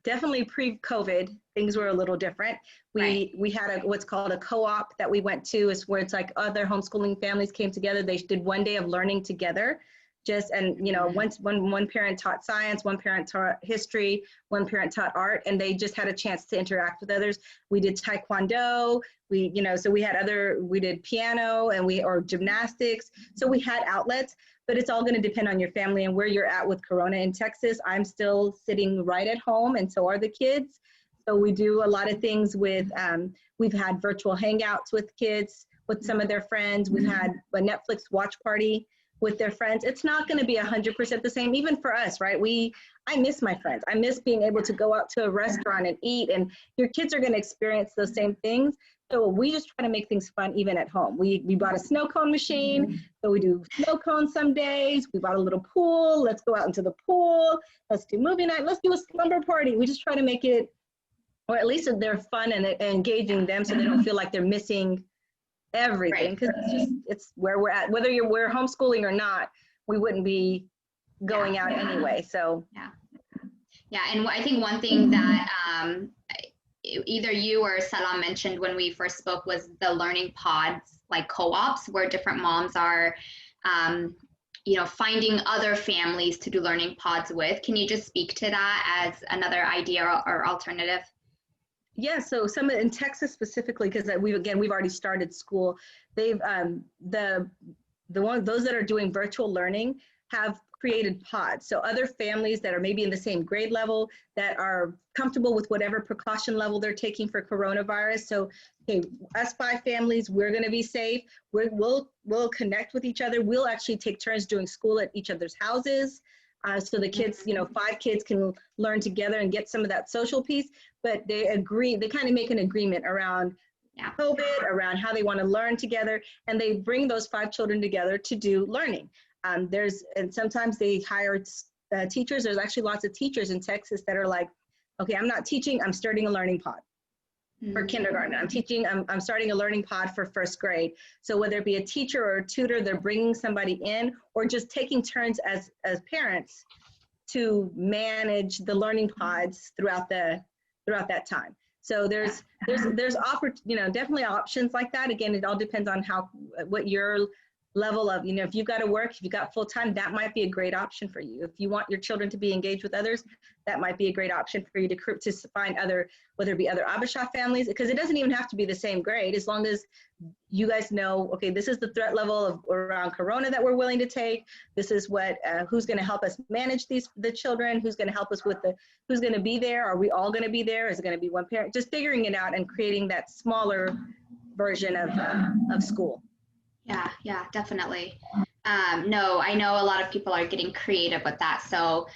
definitely pre-COVID, things were a little different. We had what's called a co-op that we went to, is where it's like other homeschooling families came together. They did one day of learning together. One parent taught science, one parent taught history, one parent taught art, and they just had a chance to interact with others. We did taekwondo, we did piano or gymnastics. So we had outlets, but it's all going to depend on your family and where you're at with Corona. In Texas, I'm still sitting right at home, and so are the kids. So we do a lot of things with, we've had virtual hangouts with kids, with some of their friends. We've had a Netflix watch party with their friends. It's not going to be 100% the same, even for us, right? I miss my friends. I miss being able to go out to a restaurant and eat, and your kids are going to experience those same things. So we just try to make things fun even at home. We bought a snow cone machine, so we do snow cones some days. We bought a little pool. Let's go out into the pool. Let's do movie night. Let's do a slumber party. We just try to make it, or at least they're fun and engaging them, so they don't feel like they're missing everything, because it's where we're at. Whether we're homeschooling or not, we wouldn't be going out anyway. So and I think one thing that either you or Salam mentioned when we first spoke was the learning pods, like co-ops, where different moms are finding other families to do learning pods with. Can you just speak to that as another idea or alternative? Yeah, so some in Texas specifically, because we've already started school. They've those that are doing virtual learning have created pods. So other families that are maybe in the same grade level that are comfortable with whatever precaution level they're taking for coronavirus. So, okay, us 5 families, we're going to be safe. We'll connect with each other. We'll actually take turns doing school at each other's houses. So the kids, 5 kids can learn together and get some of that social piece, but they kind of make an agreement around COVID, around how they want to learn together, and they bring those 5 children together to do learning. And sometimes they hire teachers. There's actually lots of teachers in Texas that are like, okay, I'm not teaching, I'm starting a learning pod. For kindergarten, I'm starting a learning pod for 1st grade. So whether it be a teacher or a tutor, they're bringing somebody in, or just taking turns as parents to manage the learning pods throughout that time. So there's definitely options like that. Again, it all depends on what your level of, if you've got to work, if you've got full time, that might be a great option for you. If you want your children to be engaged with others, that might be a great option for you to find whether it be other Abisha families, because it doesn't even have to be the same grade, as long as you guys know, okay, this is the threat level around Corona that we're willing to take. This is who's going to help us manage the children, who's going to help us who's going to be there. Are we all going to be there? Is it going to be one parent? Just figuring it out and creating that smaller version of school. Yeah, definitely. No, I know a lot of people are getting creative with that. So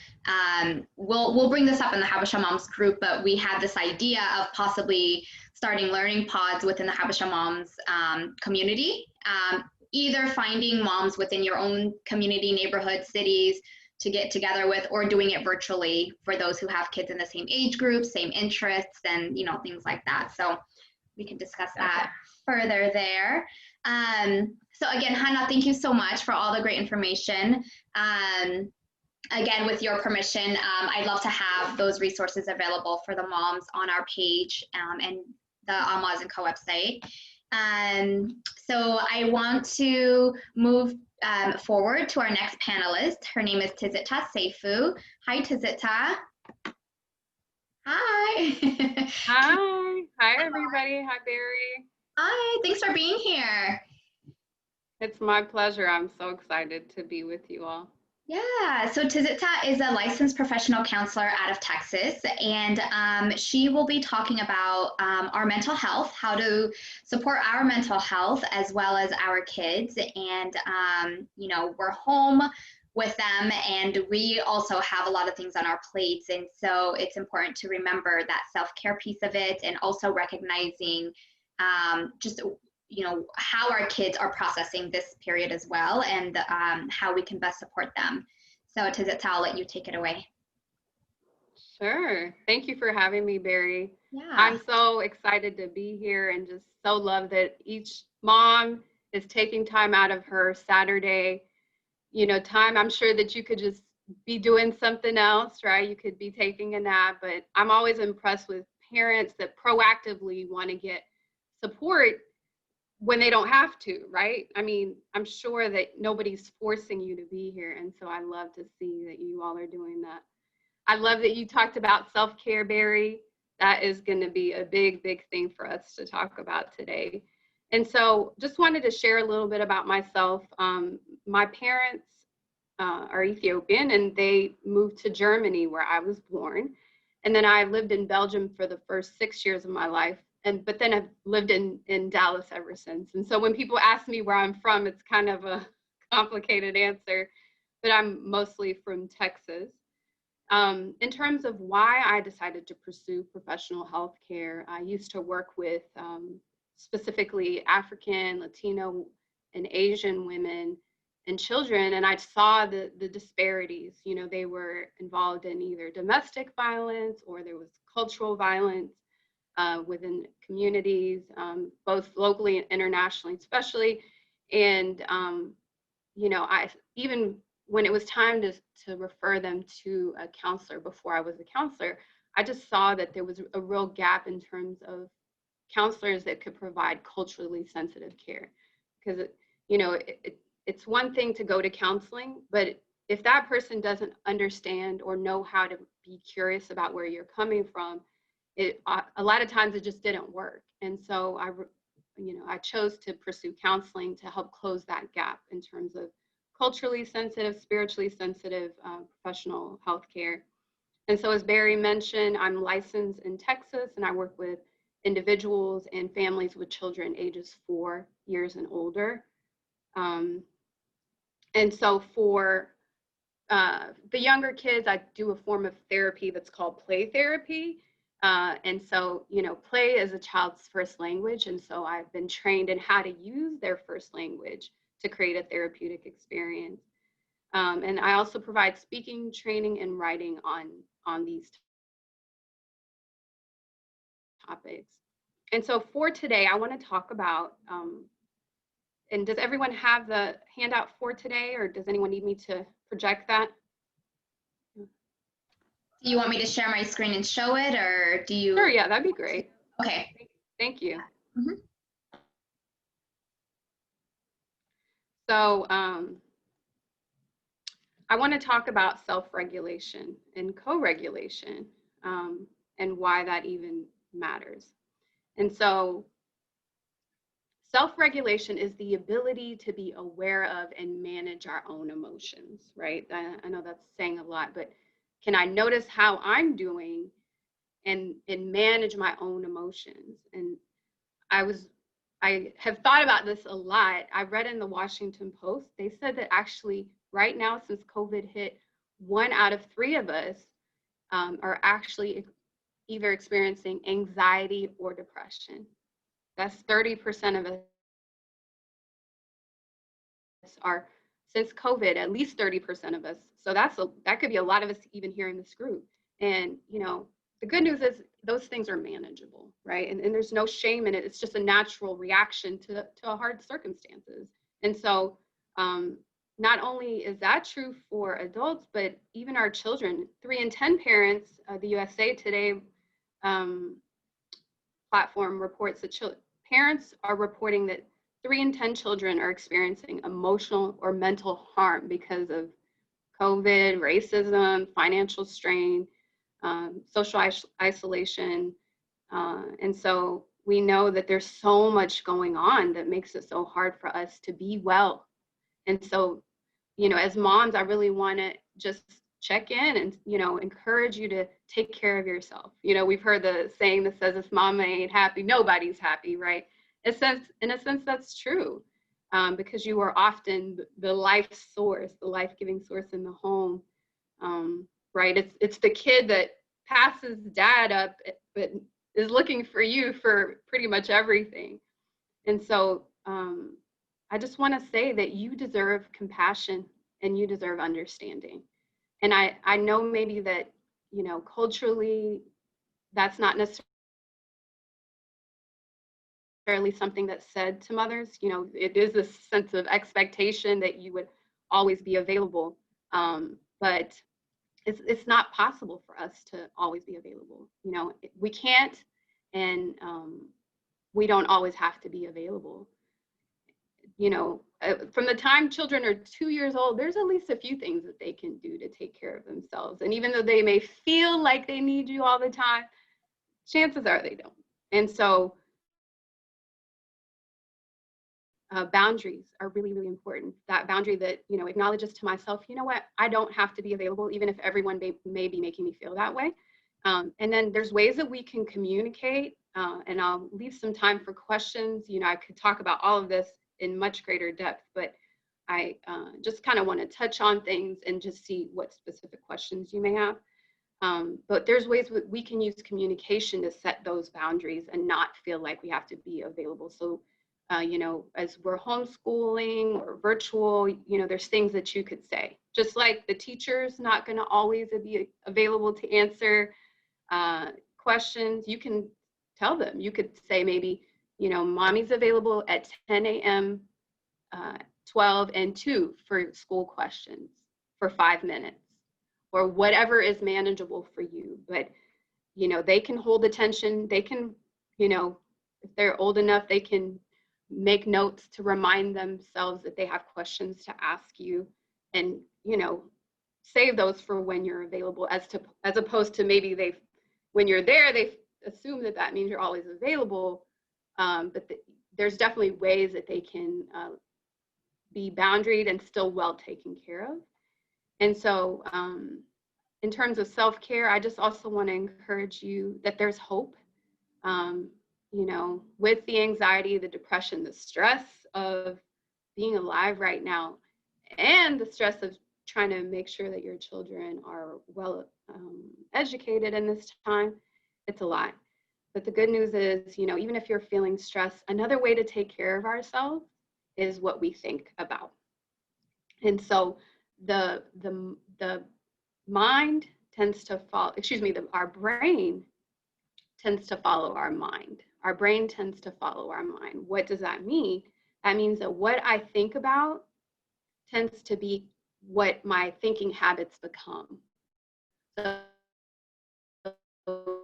we'll bring this up in the Habesha Moms group, but we have this idea of possibly starting learning pods within the Habesha Moms community, either finding moms within your own community, neighborhood, cities to get together with, or doing it virtually for those who have kids in the same age group, same interests, and things like that. So we can discuss that further there. So again, Hannah, thank you so much for all the great information. Again, with your permission, I'd love to have those resources available for the moms on our page and the Almaz & Co website. So I want to move forward to our next panelist. Her name is Tizita Seifu. Hi, Tizita. Hi. Hi everybody. Hi Barry. Hi, thanks for being here. It's my pleasure. I'm so excited to be with you all. Yeah, so Tizita is a licensed professional counselor out of Texas, and she will be talking about our mental health, how to support our mental health as well as our kids. And, you know, we're home with them, and we also have a lot of things on our plates. And so it's important to remember that self-care piece of it, and also recognizing just, you know, how our kids are processing this period as well, and how we can best support them. So Tizita, I'll let you take it away. Sure. Thank you for having me, Barry. Yeah. I'm so excited to be here, and just so love that each mom is taking time out of her Saturday, you know, time. I'm sure that you could just be doing something else, right? You could be taking a nap, but I'm always impressed with parents that proactively want to get support when they don't have to, right? I mean, I'm sure that nobody's forcing you to be here. And so I love to see that you all are doing that. I love that you talked about self-care, Barry. That is going to be a big, big thing for us to talk about today. And so just wanted to share a little bit about myself. My parents are Ethiopian, and they moved to Germany where I was born. And then I lived in Belgium for the first 6 years of my life. But then I've lived in Dallas ever since. And so when people ask me where I'm from, it's kind of a complicated answer, but I'm mostly from Texas. In terms of why I decided to pursue professional health care, I used to work with specifically African, Latino, and Asian women and children, and I saw the disparities. You know, they were involved in either domestic violence or there was cultural violence within communities, both locally and internationally, especially. And, you know, even when it was time to refer them to a counselor before I was a counselor, I just saw that there was a real gap in terms of counselors that could provide culturally sensitive care. Because, you know, it's one thing to go to counseling, but if that person doesn't understand or know how to be curious about where you're coming from, a lot of times it just didn't work. And so I chose to pursue counseling to help close that gap in terms of culturally sensitive, spiritually sensitive professional health care. And so as Barry mentioned, I'm licensed in Texas, and I work with individuals and families with children ages 4 years and older. And so for the younger kids, I do a form of therapy that's called play therapy. And so, you know, play is a child's first language. And so I've been trained in how to use their first language to create a therapeutic experience. And I also provide speaking training and writing on these topics. And so for today, I want to talk about, and does everyone have the handout for today, or does anyone need me to project that? Do you want me to share my screen and show it, or do you? Sure, yeah, that'd be great. Okay. Thank you. Mm-hmm. So I want to talk about self-regulation and co-regulation and why that even matters. And so self-regulation is the ability to be aware of and manage our own emotions, right? I know that's saying a lot, but can I notice how I'm doing and manage my own emotions? And I have thought about this a lot. I read in the Washington Post, they said that actually right now, since COVID hit, 1 out of 3 of us are actually either experiencing anxiety or depression. That's 30% of us are, since COVID, at least 30% of us. So that could be a lot of us even here in this group. And, you know, the good news is those things are manageable, right? And there's no shame in it. It's just a natural reaction to hard circumstances. And so not only is that true for adults, but even our children. 3 in 10 parents, the USA Today platform reports that parents are reporting that 3 in 10 children are experiencing emotional or mental harm because of COVID, racism, financial strain, social isolation. And so we know that there's so much going on that makes it so hard for us to be well. And so, you know, as moms, I really want to just check in and, you know, encourage you to take care of yourself. You know, we've heard the saying that says, if mama ain't happy, nobody's happy, right? In a sense, that's true, because you are often the life source, the life-giving source in the home, right? It's the kid that passes dad up, but is looking for you for pretty much everything. And so I just want to say that you deserve compassion and you deserve understanding. And I know maybe that, you know, culturally, that's not necessarily something that's said to mothers. You know, it is a sense of expectation that you would always be available. But it's not possible for us to always be available. You know, we can't, and we don't always have to be available. You know, from the time children are 2 years old, there's at least a few things that they can do to take care of themselves. And even though they may feel like they need you all the time, chances are they don't. And so boundaries are really, really important. That boundary that, you know, acknowledges to myself, you know what, I don't have to be available, even if everyone may be making me feel that way. And then there's ways that we can communicate, and I'll leave some time for questions. You know, I could talk about all of this in much greater depth, but I just kind of want to touch on things and just see what specific questions you may have. But there's ways we can use communication to set those boundaries and not feel like we have to be available. So, you know, as we're homeschooling or virtual, you know, there's things that you could say. Just like the teacher's not going to always be available to answer questions, you can tell them. You could say maybe, you know, mommy's available at 10 a.m., 12 and 2 for school questions for 5 minutes, or whatever is manageable for you. But, you know, they can hold attention. They can, you know, if they're old enough, they can make notes to remind themselves that they have questions to ask you, and, you know, save those for when you're available, as opposed to maybe when you're there, they assume that means you're always available. But there's definitely ways that they can be boundaried and still well taken care of. And so in terms of self-care, I just also want to encourage you that there's hope. You know, with the anxiety, the depression, the stress of being alive right now, and the stress of trying to make sure that your children are well educated in this time, it's a lot. But the good news is, you know, even if you're feeling stress, another way to take care of ourselves is what we think about. And so the mind tends to follow, our brain tends to follow our mind. Our brain tends to follow our mind. What does that mean? That means that what I think about tends to be what my thinking habits become. So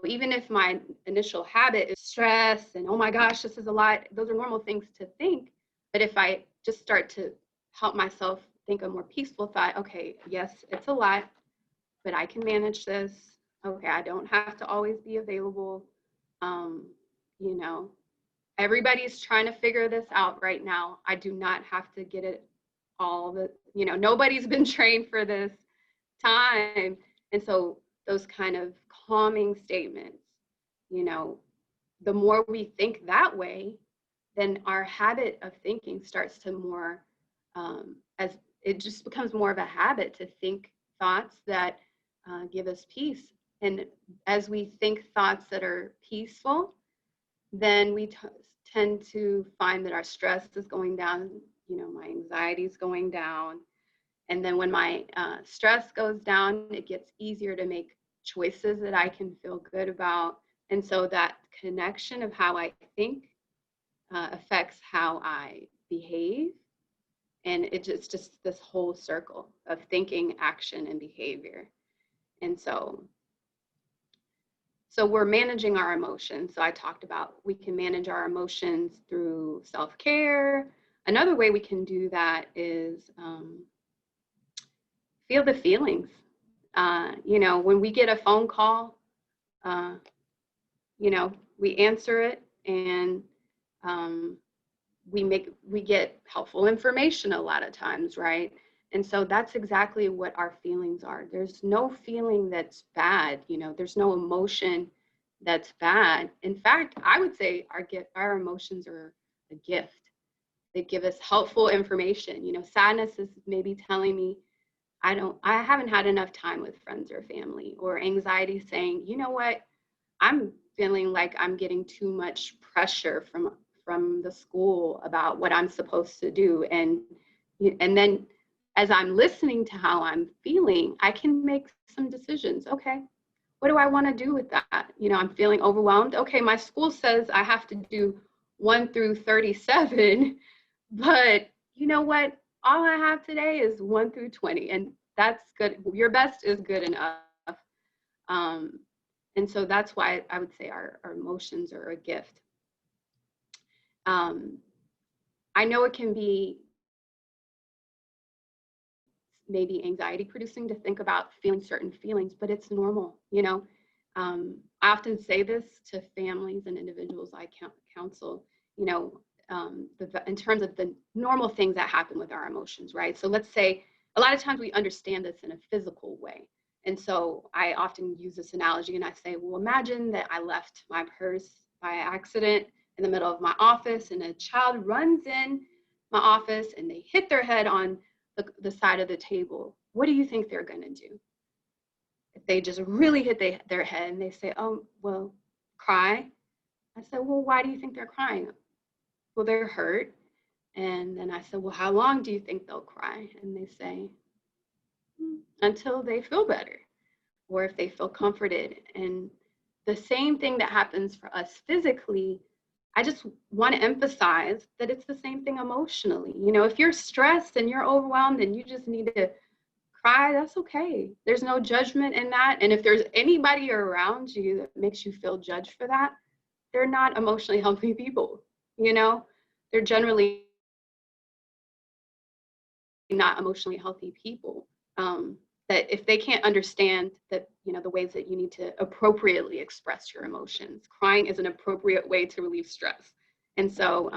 even if my initial habit is stress and, oh my gosh, this is a lot, those are normal things to think. But if I just start to help myself think a more peaceful thought, okay, yes, it's a lot, but I can manage this. Okay, I don't have to always be available. You know, everybody's trying to figure this out right now. I do not have to get it all you know, nobody's been trained for this time. And so those kind of calming statements, you know, the more we think that way, then our habit of thinking starts to more, as it just becomes more of a habit to think thoughts that give us peace. And as we think thoughts that are peaceful, then we tend to find that our stress is going down, you know, my anxiety is going down. And then when my stress goes down, it gets easier to make choices that I can feel good about. And so that connection of how I think affects how I behave. And it's just this whole circle of thinking, action, and behavior. And so we're managing our emotions. So I talked about we can manage our emotions through self-care. Another way we can do that is feel the feelings. You know, when we get a phone call, you know, we answer it, and we get helpful information a lot of times, right? And so that's exactly what our feelings are. There's no feeling that's bad, you know, there's no emotion that's bad. In fact, I would say our emotions are a gift. They give us helpful information. You know, sadness is maybe telling me I haven't had enough time with friends or family, or anxiety saying, you know what, I'm feeling like I'm getting too much pressure from the school about what I'm supposed to do. And then as I'm listening to how I'm feeling, I can make some decisions. Okay, what do I want to do with that? You know, I'm feeling overwhelmed. Okay, my school says I have to do 1 through 37, but you know what? All I have today is 1 through 20, and that's good. Your best is good enough. And so that's why I would say our emotions are a gift. I know it can be maybe anxiety producing to think about feeling certain feelings, but it's normal, you know. I often say this to families and individuals I counsel, you know, in terms of the normal things that happen with our emotions, right? So let's say a lot of times we understand this in a physical way. And so I often use this analogy, and I say, well, imagine that I left my purse by accident in the middle of my office, and a child runs in my office and they hit their head on the side of the table. What do you think they're going to do? If they just really hit their head and they say, oh, well, cry. I said, well, why do you think they're crying? Well, they're hurt. And then I said, well, how long do you think they'll cry? And they say, until they feel better, or if they feel comforted. And the same thing that happens for us physically, I just want to emphasize that it's the same thing emotionally. You know, if you're stressed and you're overwhelmed and you just need to cry, that's okay. There's no judgment in that. And if there's anybody around you that makes you feel judged for that, they're not emotionally healthy people. You know, they're generally not emotionally healthy people. That if they can't understand that, you know, the ways that you need to appropriately express your emotions, crying is an appropriate way to relieve stress. And so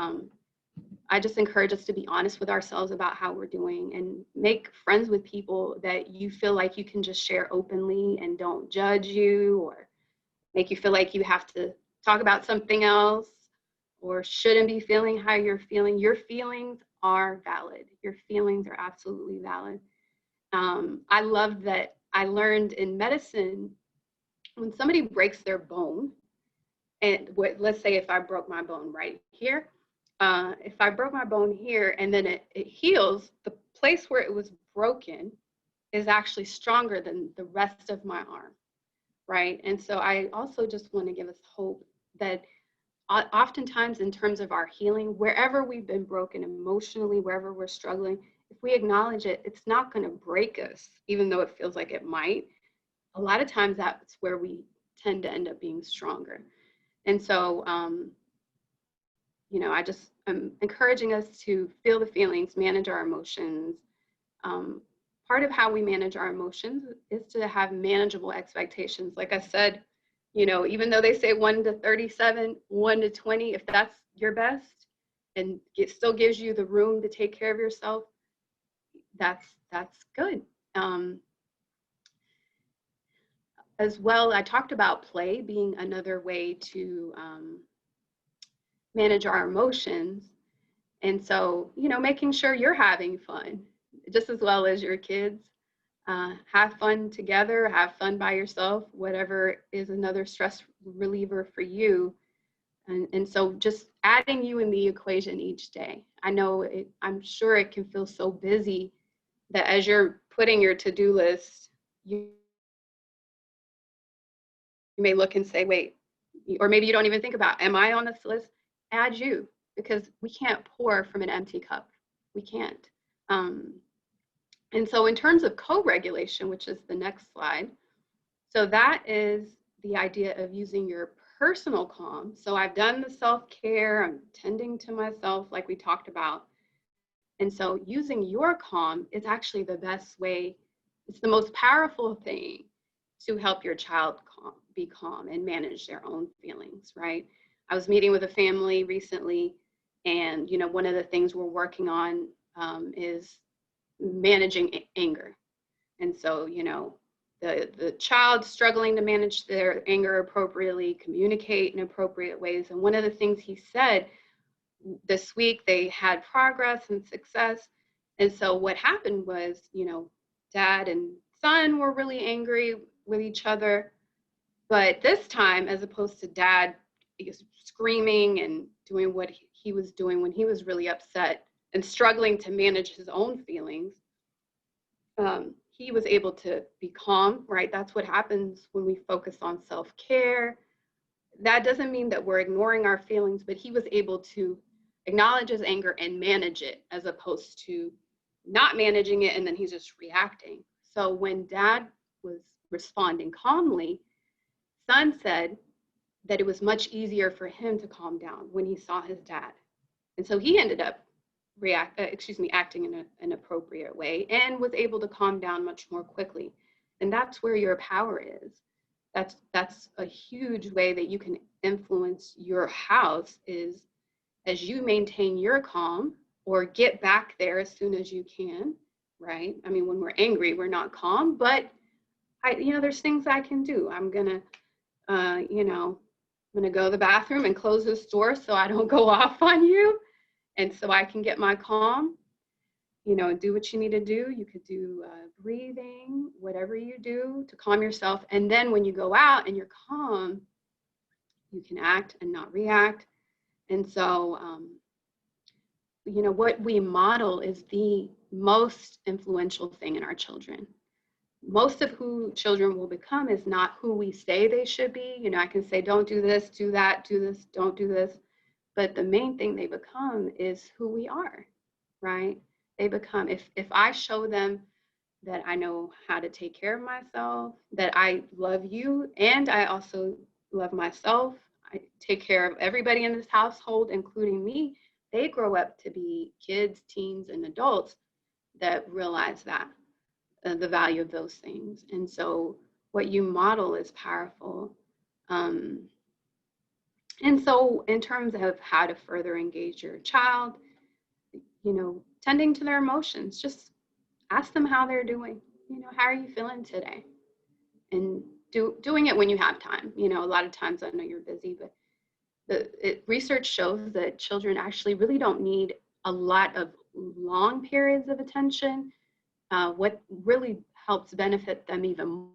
I just encourage us to be honest with ourselves about how we're doing, and make friends with people that you feel like you can just share openly and don't judge you or make you feel like you have to talk about something else or shouldn't be feeling how you're feeling. Your feelings are valid. Your feelings are absolutely valid. I love that I learned in medicine, when somebody breaks their bone, and let's say if I broke my bone right here, if I broke my bone here and then it heals, the place where it was broken is actually stronger than the rest of my arm, right? And so I also just want to give us hope that oftentimes in terms of our healing, wherever we've been broken emotionally, wherever we're struggling, if we acknowledge it, it's not going to break us, even though it feels like it might. A lot of times that's where we tend to end up being stronger. And so, you know, I'm encouraging us to feel the feelings, manage our emotions. Part of how we manage our emotions is to have manageable expectations. Like I said, you know, even though they say 1 to 37, 1 to 20, if that's your best and it still gives you the room to take care of yourself, that's good. As well, I talked about play being another way to manage our emotions. And so, you know, making sure you're having fun just as well as your kids. Have fun together, have fun by yourself, whatever is another stress reliever for you. And so just adding you in the equation each day. I'm sure it can feel so busy that as you're putting your to-do list, You may look and say, wait, or maybe you don't even think about, am I on this list? Add you, because we can't pour from an empty cup. We can't. And so in terms of co-regulation, which is the next slide, so that is the idea of using your personal calm. So I've done the self-care, I'm tending to myself like we talked about. And so using your calm is actually the best way, it's the most powerful thing to help your child be calm and manage their own feelings, right? I was meeting with a family recently, and one of the things we're working on is managing anger. And so, the child struggling to manage their anger appropriately, communicate in appropriate ways. And one of the things he said this week, they had progress and success. And so what happened was, dad and son were really angry with each other. But this time, as opposed to dad screaming and doing what he was doing when he was really upset and struggling to manage his own feelings, he was able to be calm, right? That's what happens when we focus on self-care. That doesn't mean that we're ignoring our feelings, but he was able to acknowledge his anger and manage it, as opposed to not managing it and then he's just reacting. So when dad was responding calmly, son said that it was much easier for him to calm down when he saw his dad. And so he ended up acting in an appropriate way and was able to calm down much more quickly. And that's where your power is. That's a huge way that you can influence your house, is as you maintain your calm or get back there as soon as you can, right? I mean, when we're angry, we're not calm, but there's things I can do. I'm gonna go to the bathroom and close this door so I don't go off on you. And so I can get my calm, do what you need to do. You could do breathing, whatever you do to calm yourself. And then when you go out and you're calm, you can act and not react. And so, what we model is the most influential thing in our children. Most of who children will become is not who we say they should be. I can say, don't do this, do that, do this, don't do this. But the main thing they become is who we are, right? They become, if I show them that I know how to take care of myself, that I love you, and I also love myself, I take care of everybody in this household, including me, they grow up to be kids, teens, and adults that realize that, the value of those things. And so what you model is powerful. And so in terms of how to further engage your child, tending to their emotions, just ask them how they're doing. How are you feeling today? And doing it when you have time. A lot of times I know you're busy, but research shows that children actually really don't need a lot of long periods of attention. What really helps benefit them even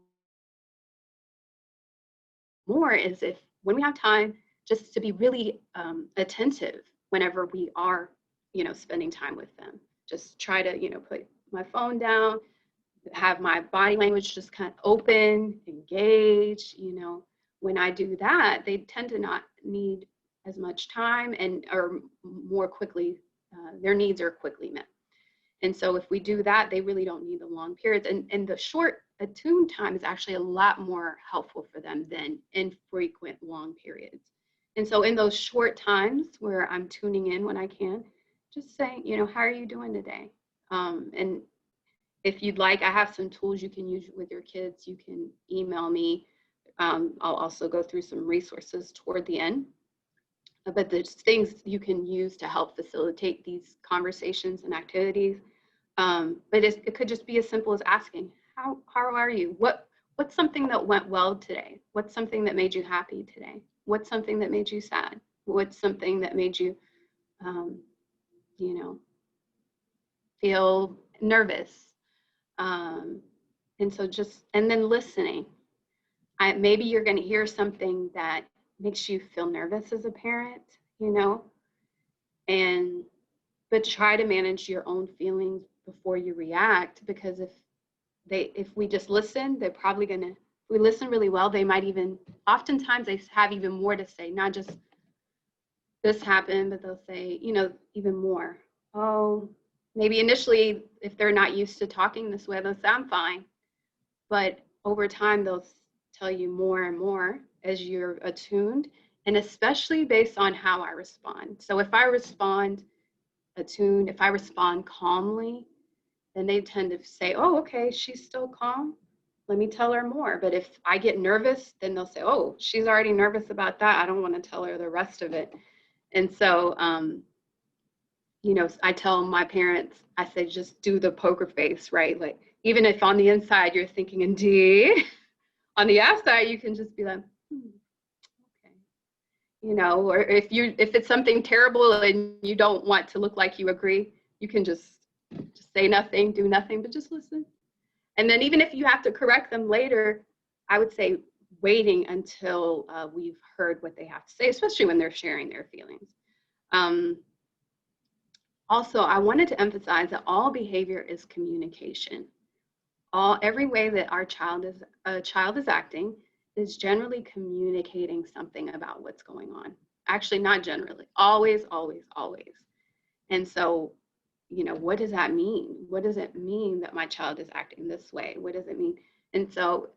more is when we have time, just to be really attentive whenever we are, spending time with them. Just try to, put my phone down, have my body language just kind of open, engage. When I do that, they tend to not need as much time and are more quickly, their needs are quickly met. And so if we do that, they really don't need the long periods. And the short attuned time is actually a lot more helpful for them than infrequent long periods. And so in those short times where I'm tuning in when I can, just saying, how are you doing today? And if you'd like, I have some tools you can use with your kids. You can email me. I'll also go through some resources toward the end. But there's things you can use to help facilitate these conversations and activities. But it could just be as simple as asking, how are you? What's something that went well today? What's something that made you happy today? What's something that made you sad? What's something that made you, feel nervous? And so and then listening. Maybe you're going to hear something that makes you feel nervous as a parent, but try to manage your own feelings before you react, because if we just listen, they're probably if we listen really well, they might even oftentimes they have even more to say, not just this happened, but they'll say, you know, even more. Oh, maybe initially, if they're not used to talking this way, they'll say, I'm fine. But over time, they'll tell you more and more as you're attuned, and especially based on how I respond. So if I respond attuned, if I respond calmly, then they tend to say, oh, okay, she's still calm. Let me tell her more. But if I get nervous, then they'll say, oh, she's already nervous about that. I don't want to tell her the rest of it. And so, you know, I tell my parents, I say, just do the poker face, right? Like, even if on the inside you're thinking, indeed, on the outside, you can just be like, okay. You know, or if it's something terrible and you don't want to look like you agree, you can just say nothing, do nothing, but just listen. And then even if you have to correct them later, I would say waiting until we've heard what they have to say, especially when they're sharing their feelings. Also, I wanted to emphasize that all behavior is communication. Every way that a child is acting is generally communicating something about what's going on. Actually, not generally, always, always, always. And so, you know, what does that mean? What does it mean that my child is acting this way? What does it mean? And so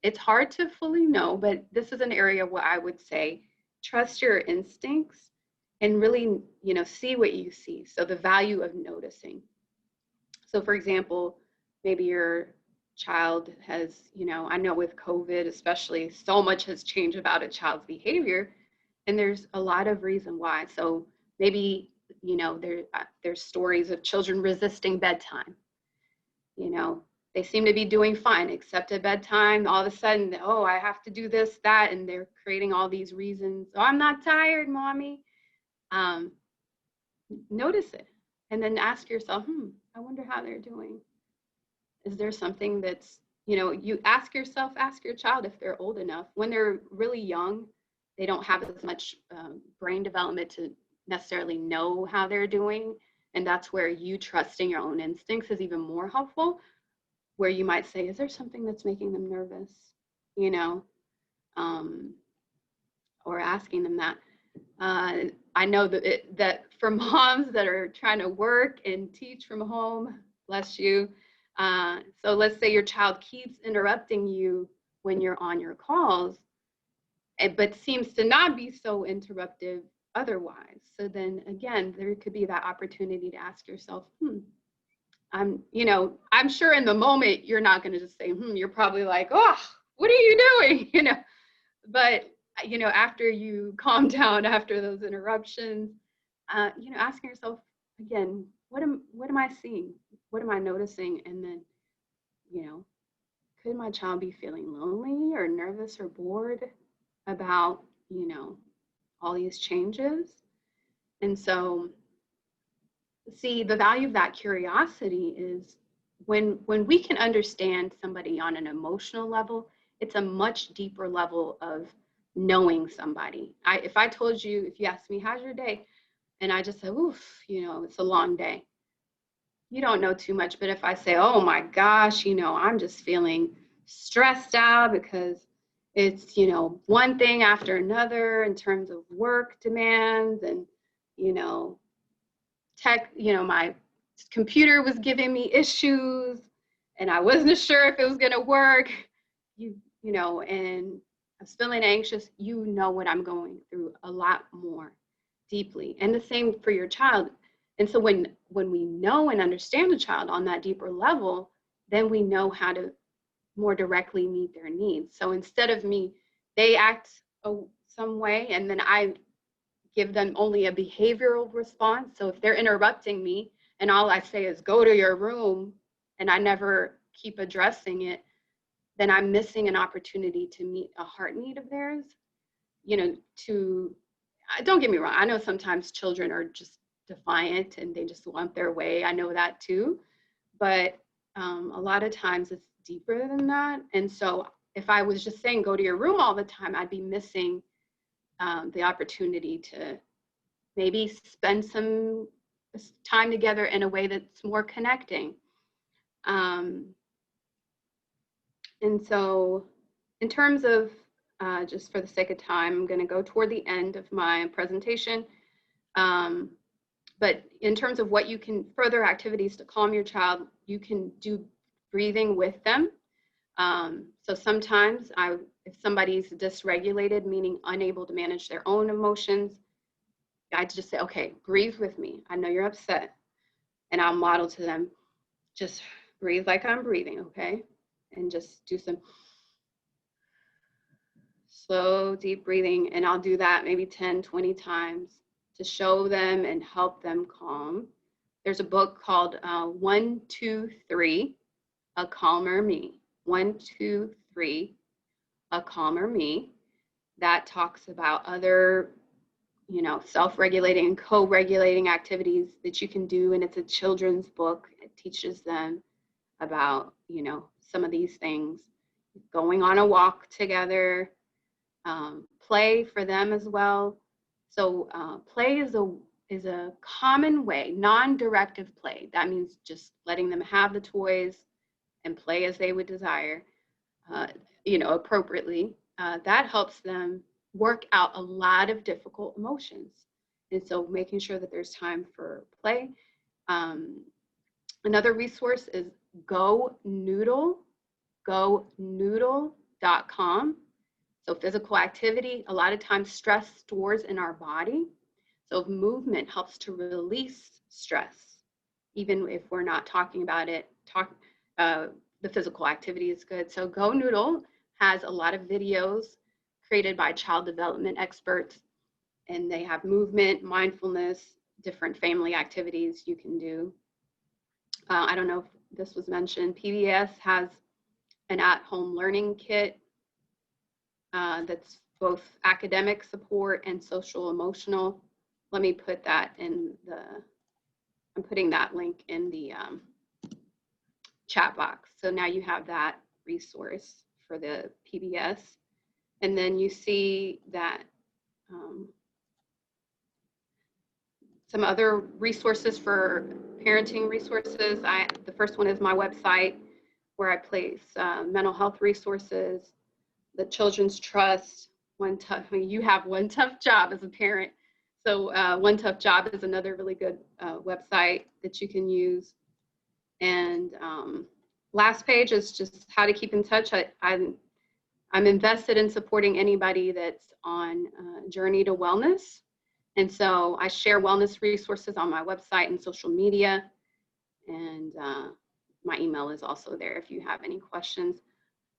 it's hard to fully know, but this is an area where I would say, trust your instincts and really, you know, see what you see. So the value of noticing. So for example, maybe your child has, you know, I know with COVID especially, so much has changed about a child's behavior, and there's a lot of reason why. So maybe, you know, there's stories of children resisting bedtime. You know, they seem to be doing fine, except at bedtime, all of a sudden, oh, I have to do this, that, and they're creating all these reasons. Oh, I'm not tired, mommy. Notice it, and then ask yourself, I wonder how they're doing. Is there something that's, you know, you ask yourself, ask your child if they're old enough. When they're really young, they don't have as much brain development to necessarily know how they're doing. And that's where you trusting your own instincts is even more helpful, where you might say, is there something that's making them nervous? You know, or asking them that. I know that for moms that are trying to work and teach from home, bless you. So let's say your child keeps interrupting you when you're on your calls, but seems to not be so interruptive otherwise. So then again, there could be that opportunity to ask yourself, you know, I'm sure in the moment you're not going to just say, you're probably like, oh, what are you doing? You know, but you know, after you calm down after those interruptions, you know, asking yourself again, what am I seeing? What am I noticing? And then, you know, could my child be feeling lonely or nervous or bored about, you know, all these changes? And so, see, the value of that curiosity is when we can understand somebody on an emotional level, it's a much deeper level of knowing somebody. If I told you, if you asked me, how's your day? And I just said, oof, you know, it's a long day. You don't know too much, but if I say, oh my gosh, you know, I'm just feeling stressed out because it's, you know, one thing after another in terms of work demands and, you know, tech, you know, my computer was giving me issues and I wasn't sure if it was going to work, you know, and I was feeling anxious, you know what I'm going through a lot more deeply. And the same for your child. And so when we know and understand a child on that deeper level, then we know how to more directly meet their needs. So instead of they act some way and then I give them only a behavioral response. So if they're interrupting me and all I say is go to your room and I never keep addressing it, then I'm missing an opportunity to meet a heart need of theirs. You know, don't get me wrong, I know sometimes children are just defiant and they just want their way. I know that too. But a lot of times it's deeper than that. And so if I was just saying go to your room all the time, I'd be missing the opportunity to maybe spend some time together in a way that's more connecting. And so in terms of just for the sake of time. I'm going to go toward the end of my presentation. But in terms of what you can, further activities to calm your child, you can do breathing with them. So sometimes if somebody's dysregulated, meaning unable to manage their own emotions, I just say, okay, breathe with me. I know you're upset. And I'll model to them, just breathe like I'm breathing, okay? And just do some slow, deep breathing. And I'll do that maybe 10, 20 times to show them and help them calm. There's a book called 1, 2, 3, A Calmer Me. 1, 2, 3, A Calmer Me. That talks about other, self-regulating and co-regulating activities that you can do. And it's a children's book. It teaches them about, some of these things. Going on a walk together, play for them as well. So play is a common way, non-directive play. That means just letting them have the toys and play as they would desire, appropriately. That helps them work out a lot of difficult emotions. And so making sure that there's time for play. Another resource is GoNoodle.com. So physical activity, a lot of times stress stores in our body. So movement helps to release stress. Even if we're not talking about it, the physical activity is good. So GoNoodle has a lot of videos created by child development experts, and they have movement, mindfulness, different family activities you can do. I don't know if this was mentioned. PBS has an at-home learning kit that's both academic support and social emotional. Let me put that in I'm putting that link in the chat box. So now you have that resource for the PBS. And then you see that some other resources for parenting resources. The first one is my website, where I place mental health resources, the Children's Trust. You have One Tough Job as a parent. So One Tough Job is another really good website that you can use. And last page is just how to keep in touch. I'm invested in supporting anybody that's on a journey to wellness. And so I share wellness resources on my website and social media. And my email is also there if you have any questions.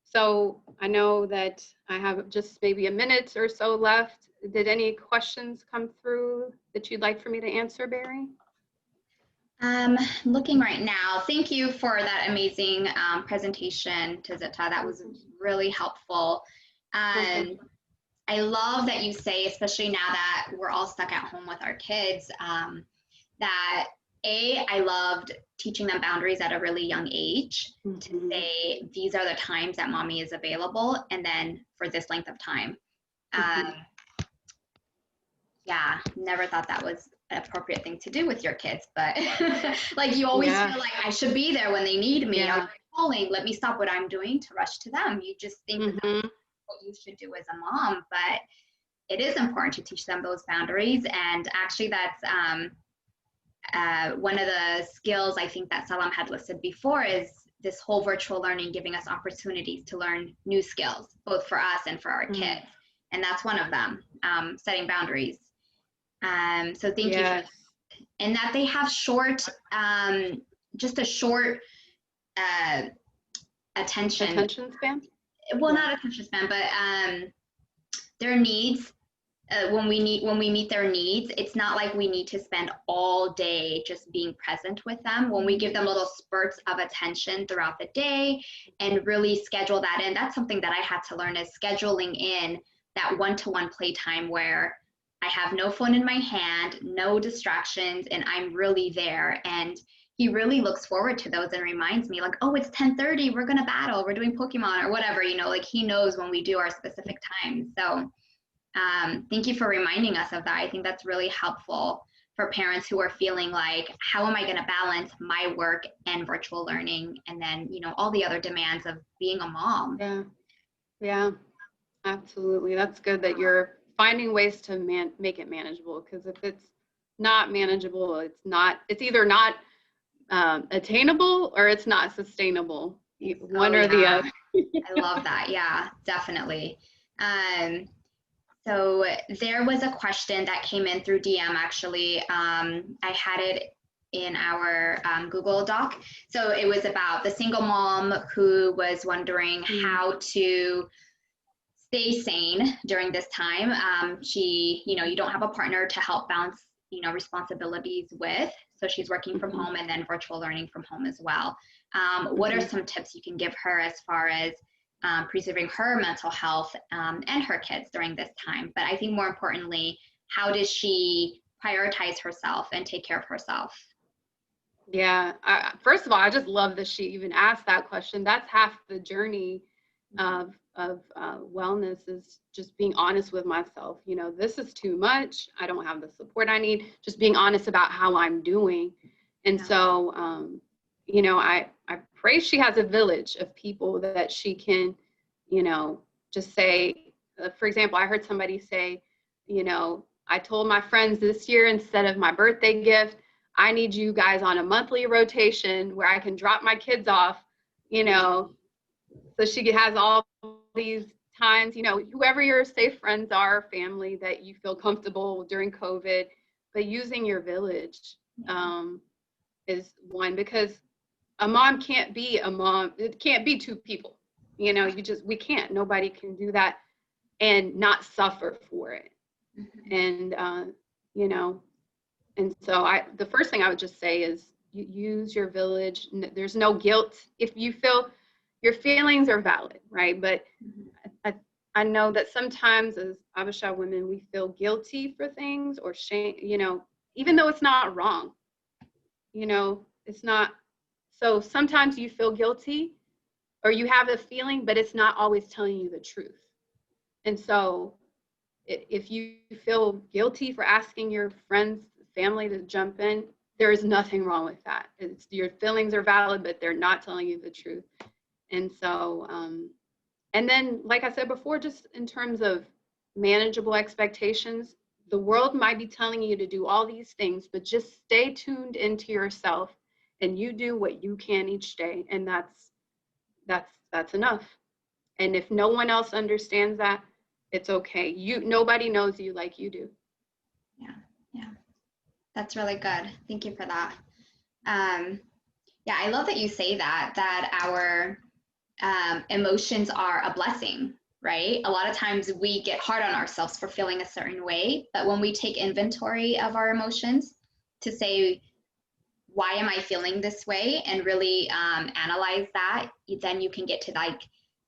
So I know that I have just maybe a minute or so left. Did any questions come through that you'd like for me to answer, Barry? Looking right now, thank you for that amazing presentation, Tizita. That was really helpful. I love that you say, especially now that we're all stuck at home with our kids, that I loved teaching them boundaries at a really young age, to say these are the times that mommy is available, and then for this length of time. Yeah, never thought that was an appropriate thing to do with your kids, but like you always feel like I should be there when they need me. I'm calling, let me stop what I'm doing to rush to them. You just think that that's what you should do as a mom, but it is important to teach them those boundaries. And actually that's one of the skills I think that Salam had listed before is this whole virtual learning giving us opportunities to learn new skills, both for us and for our kids. And that's one of them, setting boundaries. So thank you for that. And that they have short, just a short attention span? Well, not attention span, but their needs. When we meet their needs, it's not like we need to spend all day just being present with them. When we give them little spurts of attention throughout the day and really schedule that in, that's something that I had to learn, is scheduling in that one-to-one playtime where I have no phone in my hand, no distractions, and I'm really there. And he really looks forward to those and reminds me like, oh, it's 10:30, we're gonna battle, we're doing Pokemon or whatever, like he knows when we do our specific times. So thank you for reminding us of that. I think that's really helpful for parents who are feeling like, how am I gonna balance my work and virtual learning? And then, all the other demands of being a mom. Yeah. Absolutely. That's good that you're finding ways to make it manageable, because if it's not manageable, it's either not attainable or it's not sustainable. One or the other. I love that. Yeah, definitely. So there was a question that came in through DM actually. I had it in our Google Doc. So it was about the single mom who was wondering how to stay sane during this time. She, you don't have a partner to help balance, responsibilities with. So she's working from home and then virtual learning from home as well. What are some tips you can give her as far as preserving her mental health and her kids during this time? But I think more importantly, how does she prioritize herself and take care of herself? Yeah. First of all, I just love that she even asked that question. That's half the journey of wellness, is just being honest with myself. This is too much. I don't have the support I need. Just being honest about how I'm doing. And so, I pray she has a village of people that she can, just say, for example, I heard somebody say, I told my friends this year, instead of my birthday gift, I need you guys on a monthly rotation where I can drop my kids off, so she has all these times, whoever your safe friends are, family that you feel comfortable during COVID, but using your village is one, because a mom can't be a mom. It can't be two people. We can't. Nobody can do that and not suffer for it. And, and so the first thing I would just say is you use your village. There's no guilt. If you feel your feelings are valid, right? But I know that sometimes as Abisha women, we feel guilty for things or shame, even though it's not wrong, it's not. So sometimes you feel guilty or you have a feeling, but it's not always telling you the truth. And so if you feel guilty for asking your friends, family to jump in, there is nothing wrong with that. Your feelings are valid, but they're not telling you the truth. And so, and then, like I said before, just in terms of manageable expectations, the world might be telling you to do all these things, but just stay tuned into yourself and you do what you can each day. And that's enough. And if no one else understands that, it's okay. Nobody knows you like you do. Yeah. That's really good. Thank you for that. Yeah, I love that you say that our emotions are a blessing, right? A lot of times we get hard on ourselves for feeling a certain way, but when we take inventory of our emotions to say, why am I feeling this way, and really analyze that, then you can get to like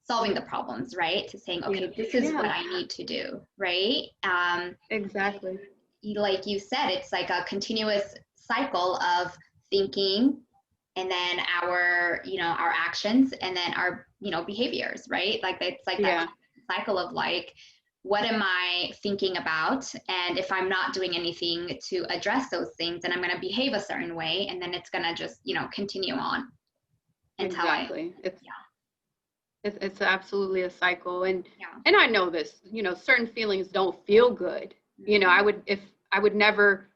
solving the problems, right? To saying, okay, this is what I need to do, right? Exactly. Like you said, it's like a continuous cycle of thinking, and then our actions, and then our behaviors, right? Like it's like that cycle of like, what am I thinking about? And if I'm not doing anything to address those things, then I'm going to behave a certain way, and then it's going to just continue on until it's absolutely a cycle. And I know this, certain feelings don't feel good. I would never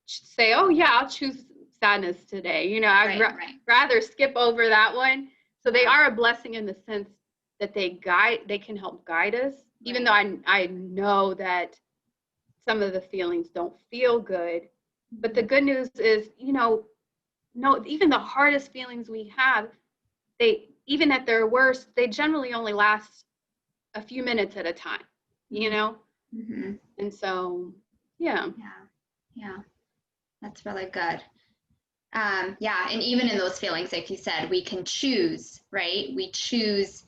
say, oh yeah, I'll choose sadness today. I'd rather skip over that one. So they are a blessing in the sense that they can help guide us, even though I know that some of the feelings don't feel good. But the good news is, even the hardest feelings we have, even at their worst, they generally only last a few minutes at a time, And so, yeah, that's really good. And even in those feelings, like you said, we can choose, right? We choose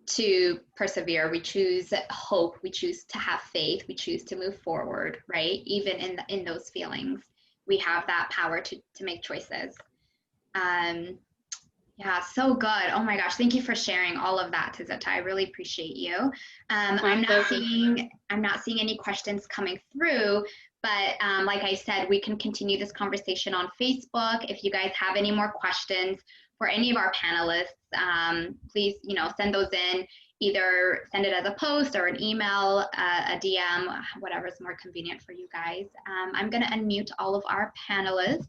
to persevere, we choose hope, we choose to have faith, we choose to move forward, right? Even in those feelings, we have that power to make choices. So good. Oh my gosh, thank you for sharing all of that, Tizetta. I really appreciate you. I'm not seeing any questions coming through, but like I said, we can continue this conversation on Facebook. If you guys have any more questions for any of our panelists, please, send those in. Either send it as a post or an email, a DM, whatever's more convenient for you guys. I'm going to unmute all of our panelists.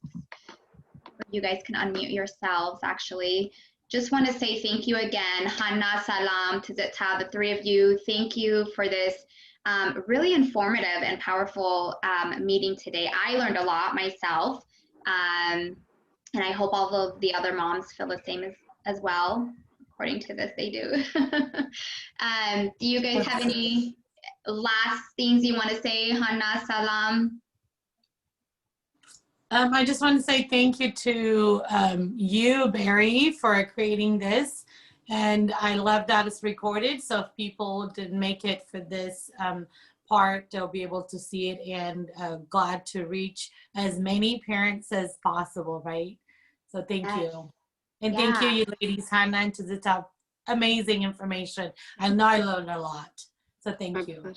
You guys can unmute yourselves, actually. Just want to say thank you again, Hannah, Salam, Tizita, the three of you. Thank you for this really informative and powerful meeting today. I learned a lot myself, and I hope all of the other moms feel the same as well. According to this, they do. Do you guys have any last things you want to say, Hannah, Salam? I just want to say thank you to you, Barry, for creating this. And I love that it's recorded. So if people didn't make it for this part, they'll be able to see it, and glad to reach as many parents as possible, right? So thank you. And thank you ladies, Hannah and Tizita. Amazing information. I know I learned a lot. So thank you.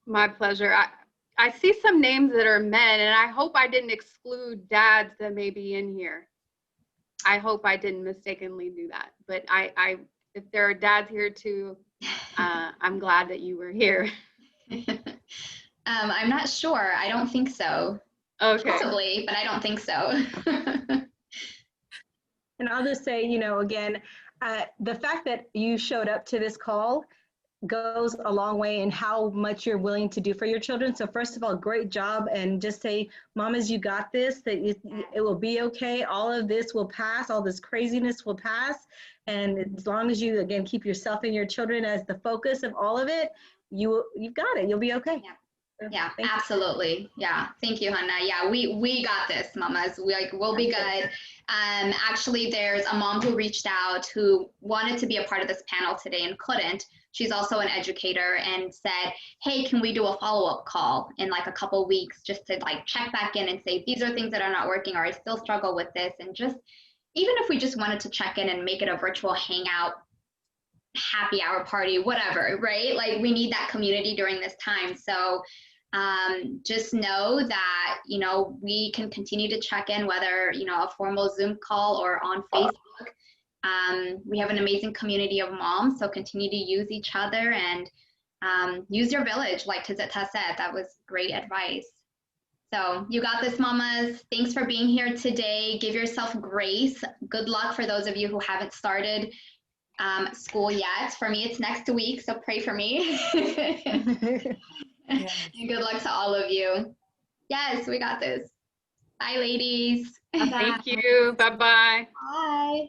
My pleasure. I see some names that are men, and I hope I didn't exclude dads that may be in here. I hope I didn't mistakenly do that. But if there are dads here too, I'm glad that you were here. I'm not sure. I don't think so. Okay. Possibly, but I don't think so. And I'll just say, again, the fact that you showed up to this call goes a long way in how much you're willing to do for your children. So first of all, great job. And just say, mamas, you got this, that it will be okay. All of this will pass. All this craziness will pass. And as long as you, again, keep yourself and your children as the focus of all of it, you've got it. You'll be okay. Yeah, absolutely. Yeah, thank you, Hannah. Yeah, we got this, mamas. We'll be good. Actually, there's a mom who reached out who wanted to be a part of this panel today and couldn't. She's also an educator and said, hey, can we do a follow-up call in like a couple weeks just to like check back in and say, these are things that are not working, or I still struggle with this. And just, even if we just wanted to check in and make it a virtual hangout, happy hour party, whatever, right? Like we need that community during this time. So just know that, we can continue to check in, whether, a formal Zoom call or on Facebook. We have an amazing community of moms, so continue to use each other and use your village, like Tizita said. That was great advice. So you got this, mamas. Thanks for being here today. Give yourself grace. Good luck for those of you who haven't started school yet. For me, it's next week, so pray for me. And good luck to all of you. Yes, we got this. Bye, ladies. Thank you. Bye-bye. Bye.